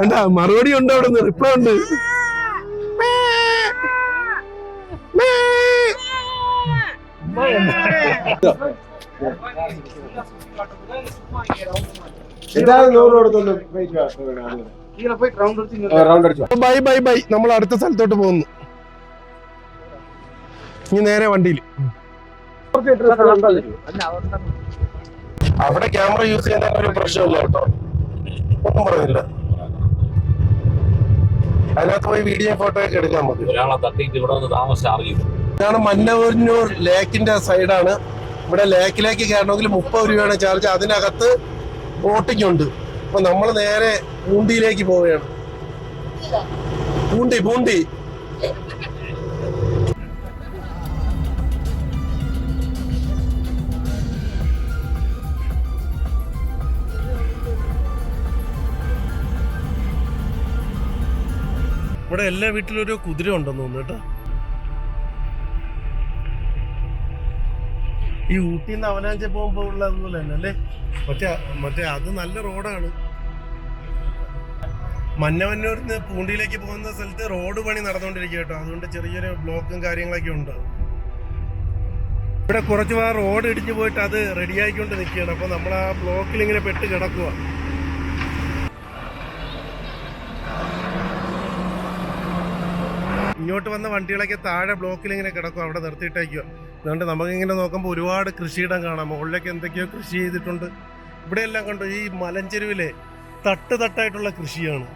എന്താ മറുപടി ഉണ്ട്? അവിടെ നിന്ന് റിപ്ലൈ ഉണ്ട്. Bye bye bye. നമ്മൾ അടുത്ത സ്ഥലത്തോട്ട് പോകുന്നു. ഇനി നേരെ വണ്ടിയിൽ. അവിടെ ക്യാമറ യൂസ് ചെയ്യുന്ന ഒരു പ്രശ്നമില്ല കേട്ടോ, ഒന്നും പറയുന്നില്ല. അതിനകത്ത് പോയി വീഡിയോ ഫോട്ടോ ഒക്കെ എടുക്കാൻ മതി. ഒരാളെ തട്ടിയിട്ട് ഇവിടെ വന്ന് താമസിച്ച് അറിയും. ഇതാണ് മന്നൂർ ലേക്കിന്റെ സൈഡാണ്. ഇവിടെ ലേക്കിലേക്ക് കയറണമെങ്കിൽ 30 രൂപയാണ് ചാർജ്. അതിനകത്ത് ബോട്ടിംഗ് ഉണ്ട്. അപ്പൊ നമ്മൾ നേരെ പൂണ്ടിയിലേക്ക് പോവുകയാണ്. പൂണ്ടി ഇവിടെ എല്ലാ വീട്ടിലും ഒരു കുതിര ഉണ്ടെന്ന് തോന്നുന്നു കേട്ടോ. ഈ ഊട്ടിയിൽ നിന്ന് അവനാഞ്ചി പോകുമ്പോൾ ഉള്ള അതുപോലെ തന്നെ അല്ലേ? മറ്റേ അത് നല്ല റോഡാണ്. മന്നവന്നൂരിൽ നിന്ന് പൂണ്ടിയിലേക്ക് പോകുന്ന സ്ഥലത്ത് റോഡ് പണി നടന്നുകൊണ്ടിരിക്കുക കേട്ടോ. അതുകൊണ്ട് ചെറിയൊരു ബ്ലോക്കും കാര്യങ്ങളൊക്കെ ഉണ്ട്. ഇവിടെ കുറച്ച് ഭാഗം റോഡ് ഇടിഞ്ഞു പോയിട്ട് അത് റെഡിയായിക്കൊണ്ട് നിൽക്കുകയാണ്. അപ്പോൾ നമ്മൾ ആ ബ്ലോക്കിൽ ഇങ്ങനെ പെട്ട് കിടക്കുക. ഇങ്ങോട്ട് വന്ന വണ്ടികളൊക്കെ താഴെ ബ്ലോക്കിൽ ഇങ്ങനെ കിടക്കും. അവിടെ നിർത്തിയിട്ടേക്കുക. അതുകൊണ്ട് നമുക്കിങ്ങനെ നോക്കുമ്പോൾ ഒരുപാട് കൃഷിയിടം കാണാം. മുകളിലേക്ക് എന്തൊക്കെയോ കൃഷി ചെയ്തിട്ടുണ്ട്. ഇവിടെയെല്ലാം കണ്ടു ഈ മലഞ്ചെരുവിലെ തട്ടായിട്ടുള്ള കൃഷിയാണ്.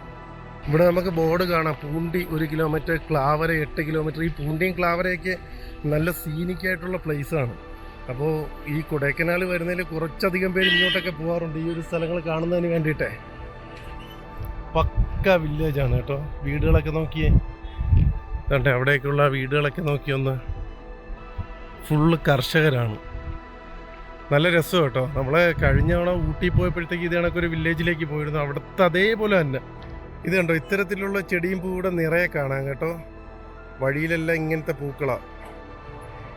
ഇവിടെ നമുക്ക് ബോർഡ് കാണാം, പൂണ്ടി 1 കിലോമീറ്റർ, ക്ലാവര 8 കിലോമീറ്റർ. ഈ പൂണ്ടിയും ക്ലാവരയൊക്കെ നല്ല സീനിക്കായിട്ടുള്ള പ്ലേസാണ്. അപ്പോൾ ഈ കൊടൈക്കനാൽ വരുന്നതിൽ കുറച്ചധികം പേര് ഇങ്ങോട്ടൊക്കെ പോകാറുണ്ട് ഈ ഒരു സ്ഥലങ്ങൾ കാണുന്നതിന് വേണ്ടിയിട്ടേ. പക്ക വില്ലേജാണ് കേട്ടോ. വീടുകളൊക്കെ നോക്കിയേ, കണ്ടേ അവിടേക്കുള്ള വീടുകളൊക്കെ നോക്കിയൊന്ന് ഫുള്ള് കർഷകരാണ്. നല്ല രസം കേട്ടോ. നമ്മൾ കഴിഞ്ഞ തവണ ഊട്ടി പോയപ്പോഴത്തേക്ക് ഇത് കണക്കൊരു വില്ലേജിലേക്ക് പോയിരുന്നു. അവിടുത്തെ അതേപോലെ തന്നെ ഇത് കണ്ടോ, ഇത്തരത്തിലുള്ള ചെടിയും പൂവിടെ നിറയെ കാണാം കേട്ടോ. വഴിയിലെല്ലാം ഇങ്ങനത്തെ പൂക്കളാണ്.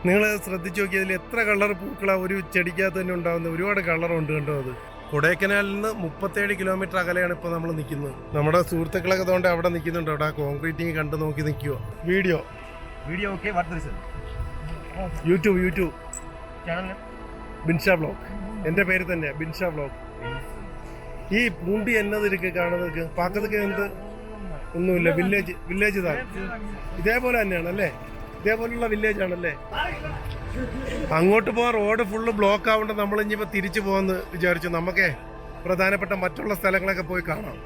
നിങ്ങൾ ശ്രദ്ധിച്ച് നോക്കിയതിൽ എത്ര കളർ പൂക്കളാണ് ഒരു ചെടിക്കകത്ത് തന്നെ ഉണ്ടാകുന്നത്. ഒരുപാട് കളറുണ്ട് കേട്ടോ. അത് കൊടൈക്കനാലിൽ നിന്ന് 37 കിലോമീറ്റർ അകലെയാണ് ഇപ്പോൾ നമ്മൾ നിൽക്കുന്നത്. നമ്മുടെ സുഹൃത്തുക്കളൊക്കെ അതുകൊണ്ട് അവിടെ നിൽക്കുന്നുണ്ട്. അവിടെ കോൺക്രീറ്റിങ് കണ്ട് നോക്കി നിൽക്കുക. Video okay, YouTube channel Binsha vlog. എൻ്റെ പേര് തന്നെ ബിൻഷാ വ്ലോഗ്. ഈ പൂണ്ടി എന്നതിരിക്ക് കാണുന്നത് പാക്കത്തൊക്കെ എന്ത് ഒന്നുമില്ല. വില്ലേജ് ഇതാണ്. ഇതേപോലെ തന്നെയാണ് അല്ലേ? ഇതേപോലുള്ള വില്ലേജ് ആണല്ലേ? അങ്ങോട്ട് പോകാൻ റോഡ് ഫുള്ള് ബ്ലോക്ക് ആവുകൊണ്ട് നമ്മൾ ഇനിയിപ്പോൾ തിരിച്ചു പോകാമെന്ന് വിചാരിച്ചു. നമുക്കേ പ്രധാനപ്പെട്ട മറ്റുള്ള സ്ഥലങ്ങളൊക്കെ പോയി കാണാം.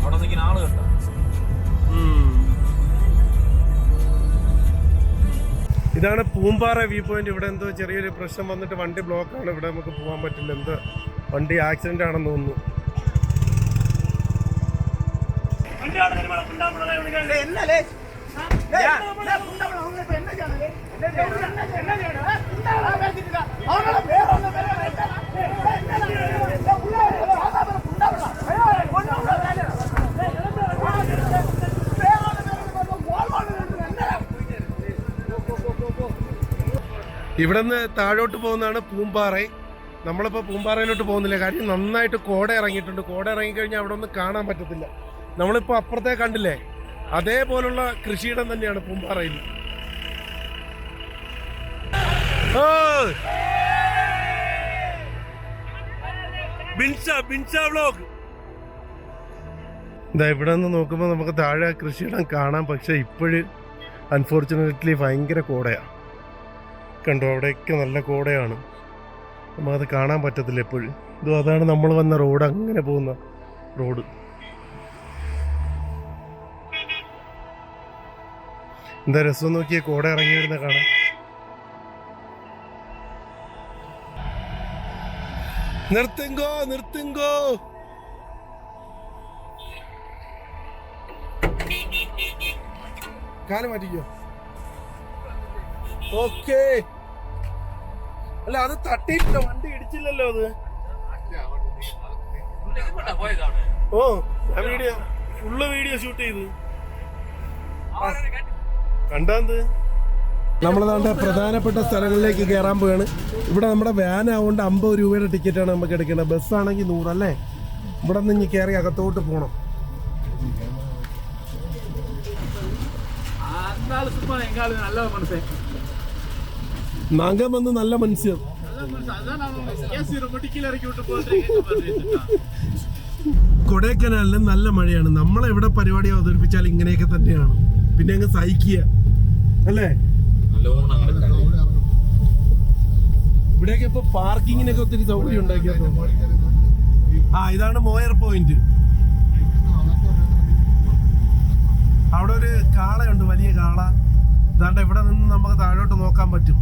അവിടെ നിൽക്കുന്ന ആളുകളുണ്ട്. ഇതാണ് പൂമ്പാറ വ്യൂ പോയിന്റ്. ഇവിടെ എന്തോ ചെറിയൊരു പ്രശ്നം വന്നിട്ട് വണ്ടി ബ്ലോക്കാണ്. ഇവിടെ നമുക്ക് പോകാൻ പറ്റില്ല. എന്തോ വണ്ടി ആക്സിഡന്റ് ആണെന്ന് തോന്നുന്നു. ഇവിടെ നിന്ന് താഴോട്ട് പോകുന്നതാണ് പൂമ്പാറ. നമ്മളിപ്പോൾ പൂമ്പാറയിലോട്ട് പോകുന്നില്ല. കാര്യം നന്നായിട്ട് കോട ഇറങ്ങിയിട്ടുണ്ട്. കോട ഇറങ്ങിക്കഴിഞ്ഞാൽ അവിടെ ഒന്നും കാണാൻ പറ്റത്തില്ല. നമ്മളിപ്പോൾ അപ്പുറത്തെ കണ്ടില്ലേ, അതേപോലുള്ള കൃഷിയിടം തന്നെയാണ് പൂമ്പാറയിൽ. ബിൻഷാ വ്ലോഗ്. എന്താ ഇവിടെ നിന്ന് നോക്കുമ്പോൾ നമുക്ക് താഴെ കൃഷിയിടം കാണാം. പക്ഷെ ഇപ്പോഴും അൺഫോർച്ചുനേറ്റ്ലി ഭയങ്കര കോടയാണ്. കണ്ടോ, അവിടെയൊക്കെ നല്ല കോടയാണ്. നമുക്കത് കാണാൻ പറ്റത്തില്ല എപ്പോഴും. ഇതും അതാണ് നമ്മൾ വന്ന റോഡ്, അങ്ങനെ പോകുന്ന റോഡ്. എന്താ രസം നോക്കിയേ, കോട ഇറങ്ങി വരുന്ന കാണാൻ. നിർത്തുങ്കോ കാല് മാറ്റിക്കോ. ഓക്കേ, അല്ല അത് തട്ടിയിട്ടില്ല, വണ്ടി ഇടിച്ചില്ലല്ലോ അത്. ഓ, ഞാൻ ഫുള്ള് വീഡിയോ ഷൂട്ട് ചെയ്തു. കണ്ടാന്ത് നമ്മളതാണ്ട് പ്രധാനപ്പെട്ട സ്ഥലങ്ങളിലേക്ക് കയറാൻ പോവാണ്. ഇവിടെ നമ്മുടെ വാൻ ആവുകൊണ്ട് 50 രൂപയുടെ ടിക്കറ്റാണ് നമുക്ക് എടുക്കേണ്ടത്. ബസ്സാണെങ്കിൽ 100 അല്ലേ? ഇവിടെ നിന്ന് ഇനി കയറി അകത്തോട്ട് പോകണം. നഗം വന്ന് നല്ല മനുഷ്യർ. കൊടൈക്കനാലിൽ നല്ല മഴയാണ്. നമ്മളെവിടെ പരിപാടി അവതരിപ്പിച്ചാൽ ഇങ്ങനെയൊക്കെ തന്നെയാണ്. പിന്നെ അങ്ങ് സഹിക്കുക അല്ലേ? ഇവിടെയൊക്കെ ഇപ്പൊ പാർക്കിങ്ങിനൊക്കെ ഒത്തിരി സൗകര്യം ഉണ്ടാക്കിയത്. ഇതാണ് മോയർ പോയിന്റ്. അവിടെ ഒരു കാളയുണ്ട്, വലിയ കാള. ഇതാണ്ട് ഇവിടെ നിന്ന് നമുക്ക് താഴോട്ട് നോക്കാൻ പറ്റും.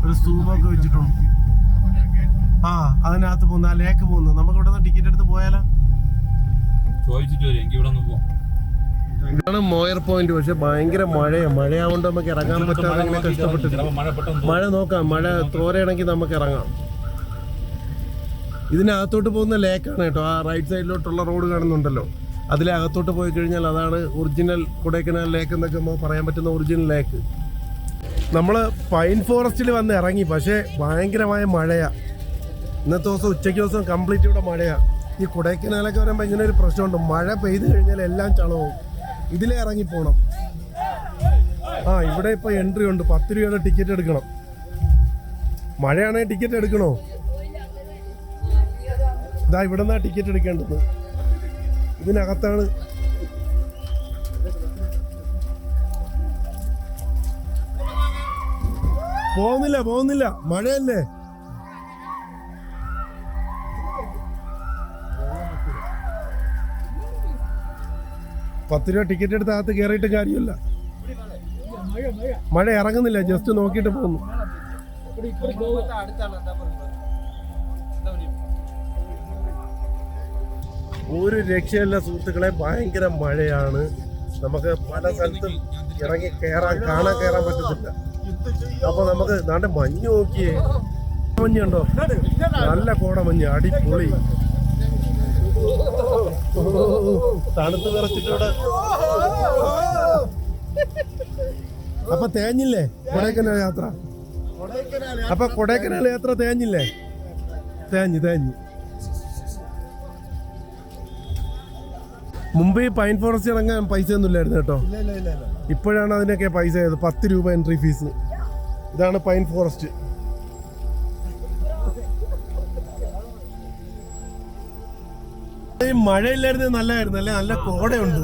ഒരു സ്തൂപമൊക്കെ വെച്ചിട്ടുണ്ട്. അതിനകത്ത് പോകുന്ന ലേക്ക് പോകുന്നു. നമുക്ക് ഇവിടെ നിന്ന് ടിക്കറ്റ് എടുത്ത് പോയാലോ? ഇതാണ് മോയർ പോയിന്റ്. പക്ഷെ ഭയങ്കര മഴയാവുകൊണ്ട് നമുക്ക് ഇറങ്ങാൻ പറ്റാതെ അങ്ങനെ കഷ്ടപ്പെട്ടിട്ട്. മഴ നോക്കാം, മഴ തോരയാണെങ്കിൽ നമുക്ക് ഇറങ്ങാം. ഇതിനകത്തോട്ട് പോകുന്ന ലേക്കാണ് കേട്ടോ. ആ റൈറ്റ് സൈഡിലോട്ടുള്ള റോഡ് കാണുന്നുണ്ടല്ലോ, അതിലെ അകത്തോട്ട് പോയി കഴിഞ്ഞാൽ അതാണ് ഒറിജിനൽ കൊടൈക്കനാൽ ലേക്ക് എന്നൊക്കെ നമുക്ക് പറയാൻ പറ്റുന്ന ഒറിജിനൽ ലേക്ക്. നമ്മൾ പൈൻ ഫോറസ്റ്റിൽ വന്ന് ഇറങ്ങി, പക്ഷേ ഭയങ്കരമായ മഴയാണ്. ഇന്നത്തെ ദിവസം ഉച്ചയ്ക്ക് ദിവസം കംപ്ലീറ്റ് ഇവിടെ മഴയാണ്. ഈ കൊടൈക്കനാലൊക്കെ വരുമ്പോൾ ഇങ്ങനെ ഒരു പ്രശ്നമുണ്ട്, മഴ പെയ്ത് കഴിഞ്ഞാൽ എല്ലാം ചളവും. ഇതിലേ ഇറങ്ങിപ്പോണം. ഇവിടെ ഇപ്പോൾ എൻട്രി ഉണ്ട്, 10 രൂപയുടെ ടിക്കറ്റ് എടുക്കണം. മഴയാണെങ്കിൽ ടിക്കറ്റ് എടുക്കണോ? ഇവിടെ നിന്നാണ് ടിക്കറ്റ് എടുക്കേണ്ടത്. ഇതിനകത്താണ് പോകുന്നില്ല മഴയല്ലേ. ₹10 ടിക്കറ്റ് എടുത്ത് അകത്ത് കയറിയിട്ട് കാര്യമില്ല. മഴ ഇറങ്ങുന്നില്ല, ജസ്റ്റ് നോക്കിയിട്ട് പോകുന്നു. ഒരു രക്ഷയില്ല സുഹൃത്തുക്കളെ, ഭയങ്കര മഴയാണ്. നമുക്ക് പല സ്ഥലത്തും ഇറങ്ങി കാണാൻ പറ്റത്തില്ല. അപ്പൊ നമുക്ക് നാട്ടെ മഞ്ഞ് നോക്കിയേ, മഞ്ഞുണ്ടോ? നല്ല കോടമഞ്ഞ്, അടിപൊളി. തണുത്ത് വിറച്ചിട്ടൂടെ. അപ്പൊ തേഞ്ഞില്ലേ കൊടൈക്കനാൽ യാത്ര? അപ്പൊ കൊടൈക്കനാൽ യാത്ര തേഞ്ഞില്ലേ? തേഞ്ഞ്. മുമ്പ് ഈ പൈൻ ഫോറസ്റ്റ് ഇറങ്ങാൻ പൈസ ഒന്നും ഇല്ലായിരുന്നു കേട്ടോ. ഇപ്പോഴാണ് അതിനൊക്കെ പൈസ ആയത്. ₹10 എൻട്രി ഫീസ്. ഇതാണ് പൈൻ ഫോറസ്റ്റ്. ഈ മഴയില്ലായിരുന്നു നല്ലതായിരുന്നു അല്ലേ? നല്ല കോടയുണ്ട്.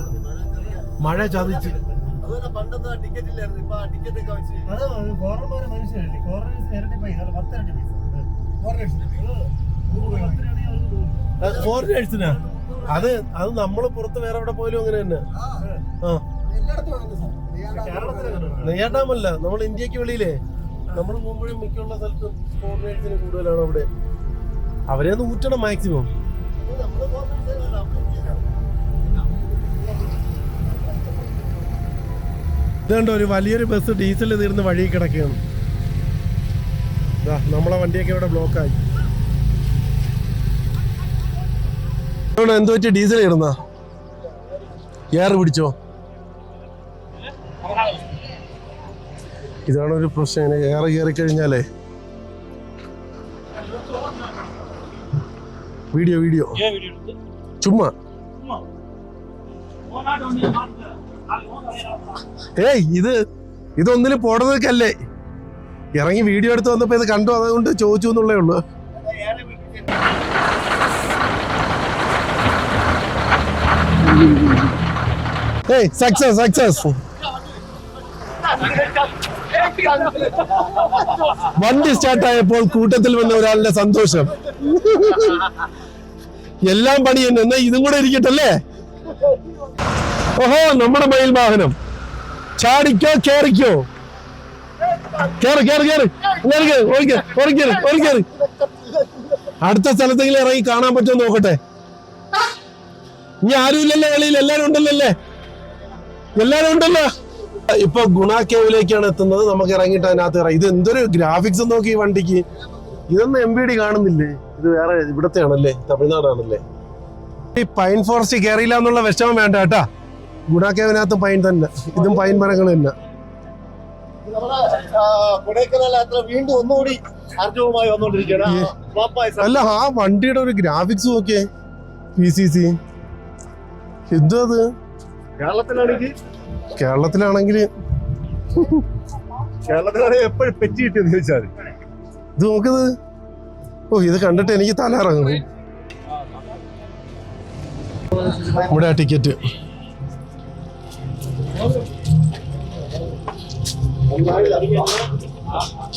മഴ ചതിച്ച്. ഫോറിനേഴ്സിനാ അത് നമ്മള് പുറത്ത് വേറെ എവിടെ പോയാലും അങ്ങനെ തന്നെ. നെയ്യാട്ടാമല്ല, നമ്മൾ ഇന്ത്യക്ക് വെളിയിലേ നമ്മൾ പോകുമ്പോഴും മിക്കുള്ള സ്ഥലത്തും ഫോറിനേഴ്സിന് കൂടുതലാണ് അവിടെ. അവരെ ഒന്ന് ഊറ്റണം മാക്സിമം. ഇതുണ്ടോ, ഒരു വലിയൊരു ബസ് ഡീസൽ തീർന്ന് വഴി കിടക്കുകയാണ്. നമ്മളെ വണ്ടിയൊക്കെ ഇവിടെ ബ്ലോക്കായി. എന്ത് പറ്റി? ഡീസൽ ഇടുന്ന എയർ പിടിച്ചോ? ഇതാണ് ഒരു പ്രശ്നം. എയർ കയറി കഴിഞ്ഞാലേ വീഡിയോ ചുമ്മാ. ഇതൊന്നിനും പോടുന്നതൊക്കെയല്ലേ. ഇറങ്ങി വീഡിയോ എടുത്ത് വന്നപ്പോ ഇത് കണ്ടു, അതുകൊണ്ട് ചോദിച്ചു എന്നുള്ളേ ഉള്ളൂ. സക്സസ്. വണ്ടി സ്റ്റാർട്ടായപ്പോൾ കൂട്ടത്തിൽ വന്ന ഒരാളുടെ സന്തോഷം. എല്ലാം പണി തന്നെ, എന്നാ ഇതും കൂടെ ഇരിക്കട്ടല്ലേ. ഓഹോ, നമ്മുടെ മയിൽ വാഹനം. ചാടിക്കോ, കേറിക്കോ, കേറി. അടുത്ത സ്ഥലത്തെങ്കിലും ഇറങ്ങി കാണാൻ പറ്റുമോ നോക്കട്ടെ. ഇനി ആരും ഇല്ലല്ലോ കളിയിൽ? എല്ലാരും ഉണ്ടല്ലോ. ഇപ്പൊ ഗുണ കേവിലേക്കാണ് എത്തുന്നത്. നമുക്ക് ഇറങ്ങിയിട്ട് അതിനകത്ത് കയറാം. ഇത് എന്തൊരു ഗ്രാഫിക്സ് നോക്കി ഈ വണ്ടിക്ക്. ഇതൊന്നും MVD കാണുന്നില്ലേ? ഇത് വേറെ ഇവിടത്തെ ആണല്ലേ, തമിഴ്നാടാണല്ലേ. ഈ പൈൻ ഫോറസ്റ്റ് കയറിയില്ല എന്നുള്ള വിഷമം വേണ്ട കേട്ടാ. ഗുണ കേവിനകത്ത് പൈൻ തന്നെ, ഇതും പൈൻ മരങ്ങൾ തന്നെ. വീണ്ടും ഒന്നുകൂടി അർജവുമായി വന്നോണ്ടിരിക്കുകയാണ്. അല്ല, ആ വണ്ടിയുടെ ഒരു ഗ്രാഫിക്സ് നോക്കിയേ. PCC എന്തോ അത്. കേരളത്തിലാണെങ്കിൽ എപ്പോഴും പെറ്റി കിട്ടിയെന്ന് ചോദിച്ചാൽ ഇത് നോക്കത്. ഇത് കണ്ടിട്ട് എനിക്ക് തല ഇറങ്ങുന്നു. ഇവിടെ ടിക്കറ്റ്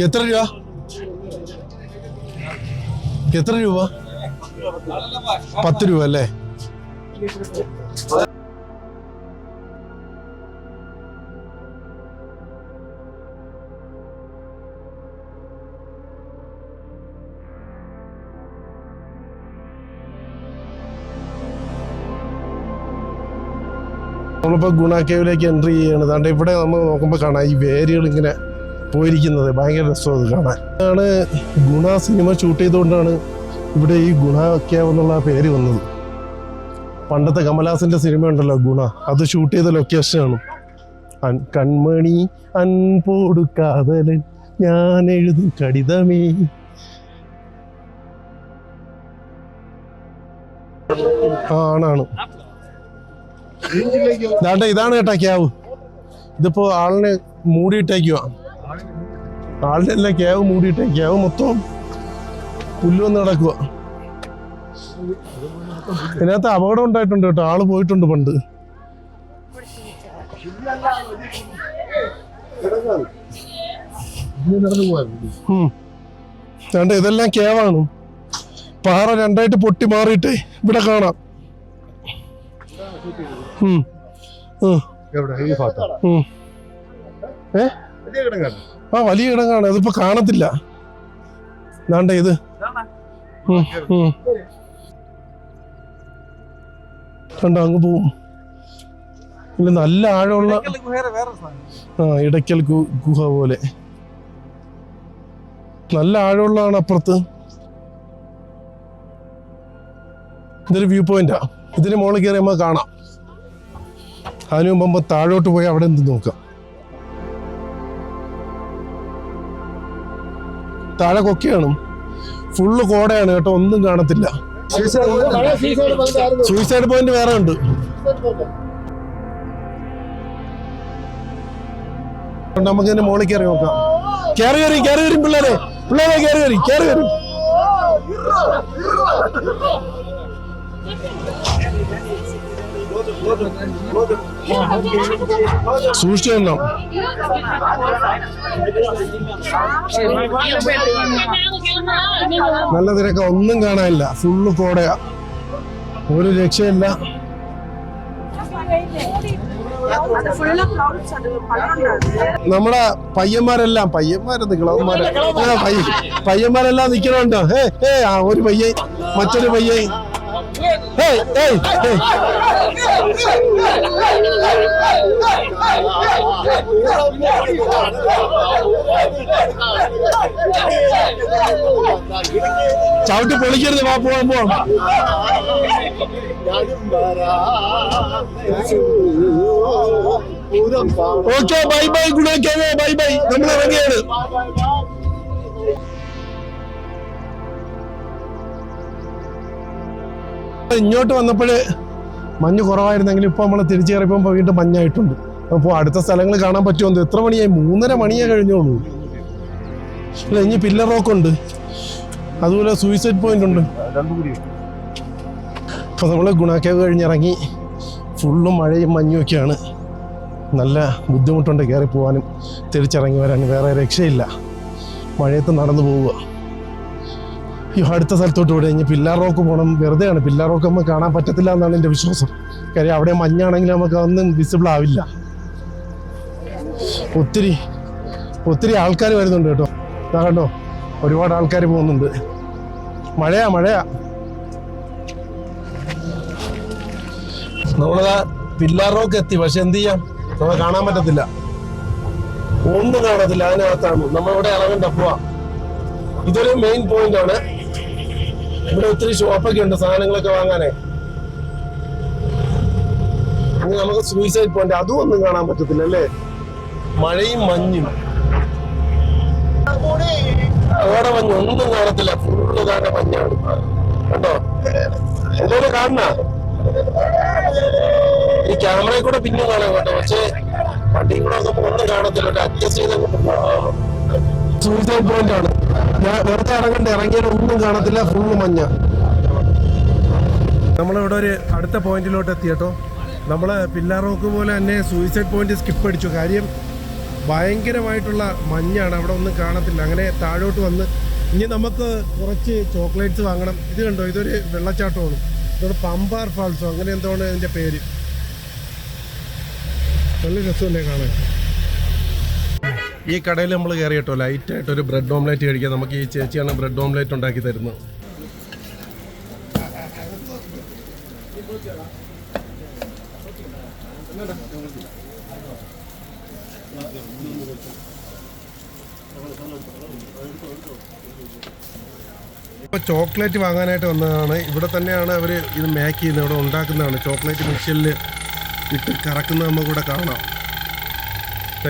എത്ര രൂപ? ₹10 അല്ലേ? നമ്മളിപ്പോൾ ഗുണ കേവിലേക്ക് എൻട്രി ചെയ്യണത്. അതുകൊണ്ട് ഇവിടെ നമ്മൾ നോക്കുമ്പോൾ കാണാം ഈ വേരുകൾ ഇങ്ങനെ പോയിരിക്കുന്നത്. ഭയങ്കര രസമാണ് ഇത് കാണാൻ. ആണ് ഗുണ സിനിമ ഷൂട്ട് ചെയ്തുകൊണ്ടാണ് ഇവിടെ ഈ ഗുണ കേവ് എന്നുള്ള പേര് വന്നത്. പണ്ടത്തെ കമലഹാസന്റെ സിനിമ ഉണ്ടല്ലോ ഗുണ, അത് ഷൂട്ട് ചെയ്ത ലൊക്കേഷനാണ്. കൺമണി അൻപോടു കാതലൻ ഞാൻ എഴുതും കടിതമേ. ആണാണ്. ഇതാണ് കേട്ടാ ക്യാവ്. ഇതിപ്പോ ആളിനെ മൂടിയിട്ടേക്കുവാ. ആളിനെ എല്ലാം ക്യാവ് മൂടിയിട്ടേക്കാവ്. മൊത്തം പുല്ല് വന്ന് കിടക്കുക. ഇതിനകത്ത് അപകടം ഉണ്ടായിട്ടുണ്ട് കേട്ടോ, ആള് പോയിട്ടുണ്ട് പണ്ട്. രണ്ട് ഇതെല്ലാം കേവാണ്. പാറ രണ്ടായിട്ട് പൊട്ടി മാറിയിട്ടേ ഇവിടെ കാണാം. ആ വലിയ കിടങ്ങാണ്, അതിപ്പോ കാണത്തില്ല. ദാണ്ട ഇത് കണ്ടോ അങ്ങ് പോവും. ഇല്ല നല്ല ആഴമുള്ള ഇടയ്ക്കൽ ഗുഹ പോലെ നല്ല ആഴമുള്ളതാണ് അപ്പുറത്ത്. ഇതൊരു വ്യൂ പോയിന്റാ. ഇതിന് മുകളിൽ കയറി നമുക്ക് കാണാം. അതിനു മുമ്പ് താഴോട്ട് പോയി അവിടെ എന്ത് നോക്കാം. താഴെ കൊക്കയാണ്, ഫുള്ള് കോടയാണ് കേട്ടോ, ഒന്നും കാണത്തില്ല. സൂയിസൈഡ് പോയിന്റ് വേറെ ഉണ്ട്. നമുക്ക് ഇതിന്റെ മുകളിൽ കയറി നോക്കാം. കയറി വരും പിള്ളേരെ കയറി വരും. സൂക്ഷിച്ചോ. നല്ല തിരക്ക, ഒന്നും കാണാനില്ല, ഫുള്ള് കോടയാ, ഒരു രക്ഷയില്ല. നമ്മളെ പയ്യന്മാരെല്ലാം നിക്കണുണ്ടോ? ഒരു പയ്യൻ, മറ്റൊരു പയ്യൻ. ചവിട്ടി പൊളിക്കരുത്, പോവാം. ഓക്കെ, ബൈ ഗുണാക്കേവേ, ബൈ. നമ്മൾ ഇറങ്ങിയാണ്. ഇങ്ങോട്ട് വന്നപ്പോഴേ മഞ്ഞ് കുറവായിരുന്നെങ്കിലും ഇപ്പൊ നമ്മൾ തിരിച്ചു കയറിയപ്പോ വീണ്ടും മഞ്ഞായിട്ടുണ്ട്. അപ്പോൾ അടുത്ത സ്ഥലങ്ങൾ കാണാൻ പറ്റുമോ? എത്ര മണിയായി? 3:30 മണിയേ കഴിഞ്ഞോളൂ. അല്ല, ഇനി പില്ലർ റോക്ക് ഉണ്ട്, അതുപോലെ സൂയിസൈഡ് പോയിന്റ് ഉണ്ട്. അപ്പൊ നമ്മള് ഗുണാക്കേവ് കഴിഞ്ഞിറങ്ങി. ഫുള്ളും മഴയും മഞ്ഞും ഒക്കെയാണ്. നല്ല ബുദ്ധിമുട്ടുണ്ട് കയറി പോകാനും തിരിച്ചിറങ്ങി വരാനും. വേറെ രക്ഷയില്ല, മഴയത്ത് നടന്നു പോവുക. അടുത്ത സ്ഥലത്തോട്ട് ഇവിടെ ഇനി പില്ലാർ റോക്ക് പോകണം. വെറുതെയാണ്, പില്ലാർ റോക്ക് നമുക്ക് കാണാൻ പറ്റത്തില്ല എന്നാണ് എൻ്റെ വിശ്വാസം. കാര്യം അവിടെ മഞ്ഞാണെങ്കിൽ നമുക്ക് ഒന്നും വിസിബിൾ ആവില്ല. ഒത്തിരി ആൾക്കാർ വരുന്നുണ്ട് കേട്ടോ. കണ്ടോ, ഒരുപാട് ആൾക്കാർ പോകുന്നുണ്ട്. മഴയാ. നമ്മളതാ പില്ലാർ റോക്ക് എത്തി. പക്ഷെ എന്ത് ചെയ്യാം, നമ്മളെ കാണാൻ പറ്റത്തില്ല, ഒന്നും കാണത്തില്ല. അതിനകത്താണ് നമ്മളിവിടെ ഇറങ്ങണ്ട, പോവാ. ഇതൊരു മെയിൻ പോയിന്റ് ആണ്. ഇവിടെ ഒത്തിരി ഷോപ്പൊക്കെ ഉണ്ട് സാധനങ്ങളൊക്കെ വാങ്ങാനേ. ഇനി നമുക്ക് സൂയിസൈഡ് പോയിന്റ്, അതും ഒന്നും കാണാൻ പറ്റത്തില്ല അല്ലേ, മഴയും മഞ്ഞും. അവിടെ മഞ്ഞ് ഒന്നും കാണത്തില്ല, ഫുള്ള് കാണാൻ മഞ്ഞാണ്. കണ്ടോ, എന്തോരം കാണണ ഈ ക്യാമറയിൽ കൂടെ പിന്നെ കാണാൻ കേട്ടോ. പക്ഷേ വണ്ടിയും കൂടെ ഒന്നും കാണത്തില്ല, അഡ്ജസ്റ്റ് ചെയ്ത്. സൂയിസൈഡ് പോയിന്റ് ആണ്. ഞാൻ വെറുതെ ഇറങ്ങിയാലും ഒന്നും കാണത്തില്ല, ഫുള്ള് മഞ്ഞ. നമ്മളിവിടെ ഒരു അടുത്ത പോയിന്റിലോട്ട് എത്തി കേട്ടോ. നമ്മൾ പില്ലാർ റോക്ക് പോലെ തന്നെ സൂയിസൈഡ് പോയിന്റ് സ്കിപ്പ് അടിച്ചു. കാര്യം ഭയങ്കരമായിട്ടുള്ള മഞ്ഞാണ്, അവിടെ ഒന്നും കാണത്തില്ല. അങ്ങനെ താഴോട്ട് വന്ന് ഇനി നമുക്ക് കുറച്ച് ചോക്ലേറ്റ്സ് വാങ്ങണം. ഇത് കണ്ടോ, ഇതൊരു വെള്ളച്ചാട്ടമാണ്. ഇതോട് പമ്പാർ ഫാൾസോ അങ്ങനെ എന്താണ് ഇതിൻ്റെ പേര്. നല്ല രസമല്ലേ കാണാൻ. ഈ കടയിൽ നമ്മൾ കയറി കേട്ടോ, ലൈറ്റായിട്ട് ഒരു ബ്രെഡ് ഓംലേറ്റ് കഴിക്കാം. നമുക്ക് ഈ ചേച്ചിയാണ് ബ്രെഡ് ഓംലേറ്റ് ഉണ്ടാക്കി തരുന്നത്. ഇപ്പോൾ ചോക്ലേറ്റ് വാങ്ങാനായിട്ട് വന്നതാണ്. ഇവിടെ തന്നെയാണ് അവർ ഇത് മേക്ക് ചെയ്യുന്നത്, ഇവിടെ ഉണ്ടാക്കുന്നതാണ്. ചോക്ലേറ്റ് മെഷീനിൽ ഇട്ട് കറക്കുന്നത് നമുക്കിവിടെ കാണാം.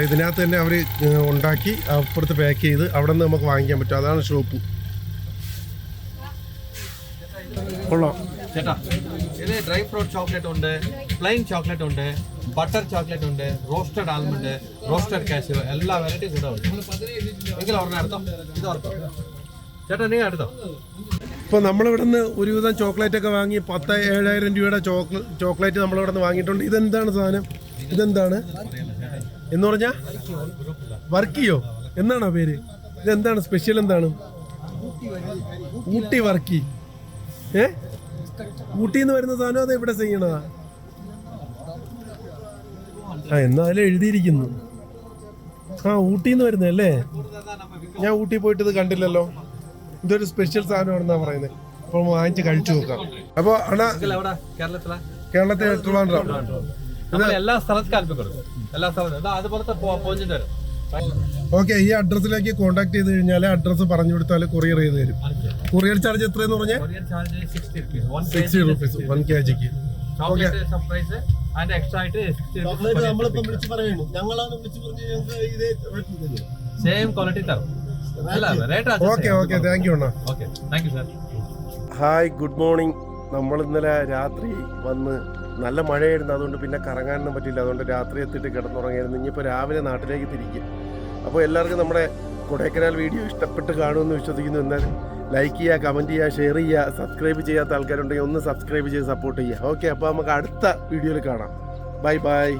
ഇതിനകത്ത് തന്നെ അവർ ഉണ്ടാക്കി അപ്പുറത്ത് പാക്ക് ചെയ്ത് അവിടെ നിന്ന് നമുക്ക് വാങ്ങിക്കാൻ പറ്റും. അതാണ് ഷോപ്പ്. കൊള്ളാം ചേട്ടാ. ഇത് ഡ്രൈ ഫ്രൂട്ട് ചോക്ലേറ്റ് ഉണ്ട്, പ്ലെയിൻ ചോക്ലേറ്റ് ഉണ്ട്, ബട്ടർ ചോക്ലേറ്റ് ഉണ്ട്, റോസ്റ്റഡ് ആൽമണ്ട്, റോസ്റ്റഡ് കാഷ്യൂ, എല്ലാ വെറൈറ്റീസ് ഇവിടെ ഉണ്ട്. എങ്കിലും ഒരെണ്ണം എടുത്തോ, ഇത് ഓർത്തോ ചേട്ടാ, നിങ്ങൾ എടുത്തോ. ഇപ്പോൾ നമ്മളിവിടെ നിന്ന് ഒരുവിധം ചോക്ലേറ്റ് ഒക്കെ വാങ്ങി 7,000 രൂപയുടെ ചോക്ലേറ്റ് നമ്മളിവിടെ നിന്ന് വാങ്ങിയിട്ടുണ്ട്. ഇതെന്താണ് സാധനം? ഇതെന്താണ് എന്ന് പറഞ്ഞാൽ വർക്കിയോ എന്നാണോ പേര്? ഇതെന്താണ് സ്പെഷ്യൽ? എന്താണ്? ഊട്ടി വർക്കി. ഊട്ടിന്ന് വരുന്ന സാധനം അത് എവിടെ ചെയ്യണതാ? എന്നാലും എഴുതിയിരിക്കുന്നു. ഊട്ടിന്ന് വരുന്നല്ലേ? ഞാൻ ഊട്ടി പോയിട്ട് ഇത് കണ്ടില്ലല്ലോ. ഇതൊരു സ്പെഷ്യൽ സാധനമാണെന്നാ പറയുന്നത്. അപ്പോൾ വാങ്ങിച്ച് കഴിച്ചു നോക്കാം. അപ്പോൾ അണ്ണാ കേരളത്തിലെ ട്രിവാൻഡ്രം എല്ലാ സ്ഥലത്തും എല്ലാ സ്ഥലത്തും അതുപോലത്തെ പോയിന്റ് വരും. ഓക്കെ, ഈ അഡ്രസ്സിലേക്ക് കോൺടാക്ട് ചെയ്ത് കഴിഞ്ഞാൽ അഡ്രസ്സ് പറഞ്ഞു കൊടുത്താൽ കൊറിയർ ചെയ്ത് തരും. കൊറിയർ ചാർജ് എത്രയെന്ന് പറഞ്ഞാൽ 60 rupees 1 kgക്ക്. നമ്മളിപ്പം വിളിച്ച് പറയുന്നു, ഞങ്ങളാണ് വിളിച്ച് പറഞ്ഞ് സെയിം ക്വാളിറ്റി തരും. Okay thank you Anna. Thank you sir. Hi, good morning. നമ്മൾ ഇന്നലെ രാത്രി വന്ന് നല്ല മഴയായിരുന്നു, അതുകൊണ്ട് പിന്നെ കറങ്ങാനൊന്നും പറ്റില്ല. അതുകൊണ്ട് രാത്രി എത്തിയിട്ട് കിടന്നുറങ്ങിയായിരുന്നു. ഇനിയിപ്പോൾ രാവിലെ നാട്ടിലേക്ക് തിരിക്കും. അപ്പോൾ എല്ലാവർക്കും നമ്മുടെ കൊടൈക്കനാൽ വീഡിയോ ഇഷ്ടപ്പെട്ട് കാണുമെന്ന് വിശ്വസിക്കുന്നു. എന്നാലും ലൈക്ക് ചെയ്യുക, കമൻറ്റ് ചെയ്യുക, ഷെയർ ചെയ്യുക. സബ്സ്ക്രൈബ് ചെയ്യാത്ത ആൾക്കാരുണ്ടെങ്കിൽ ഒന്ന് സബ്സ്ക്രൈബ് ചെയ്ത് സപ്പോർട്ട് ചെയ്യുക. ഓക്കെ, അപ്പോൾ നമുക്ക് അടുത്ത വീഡിയോയിൽ കാണാം. Bye bye.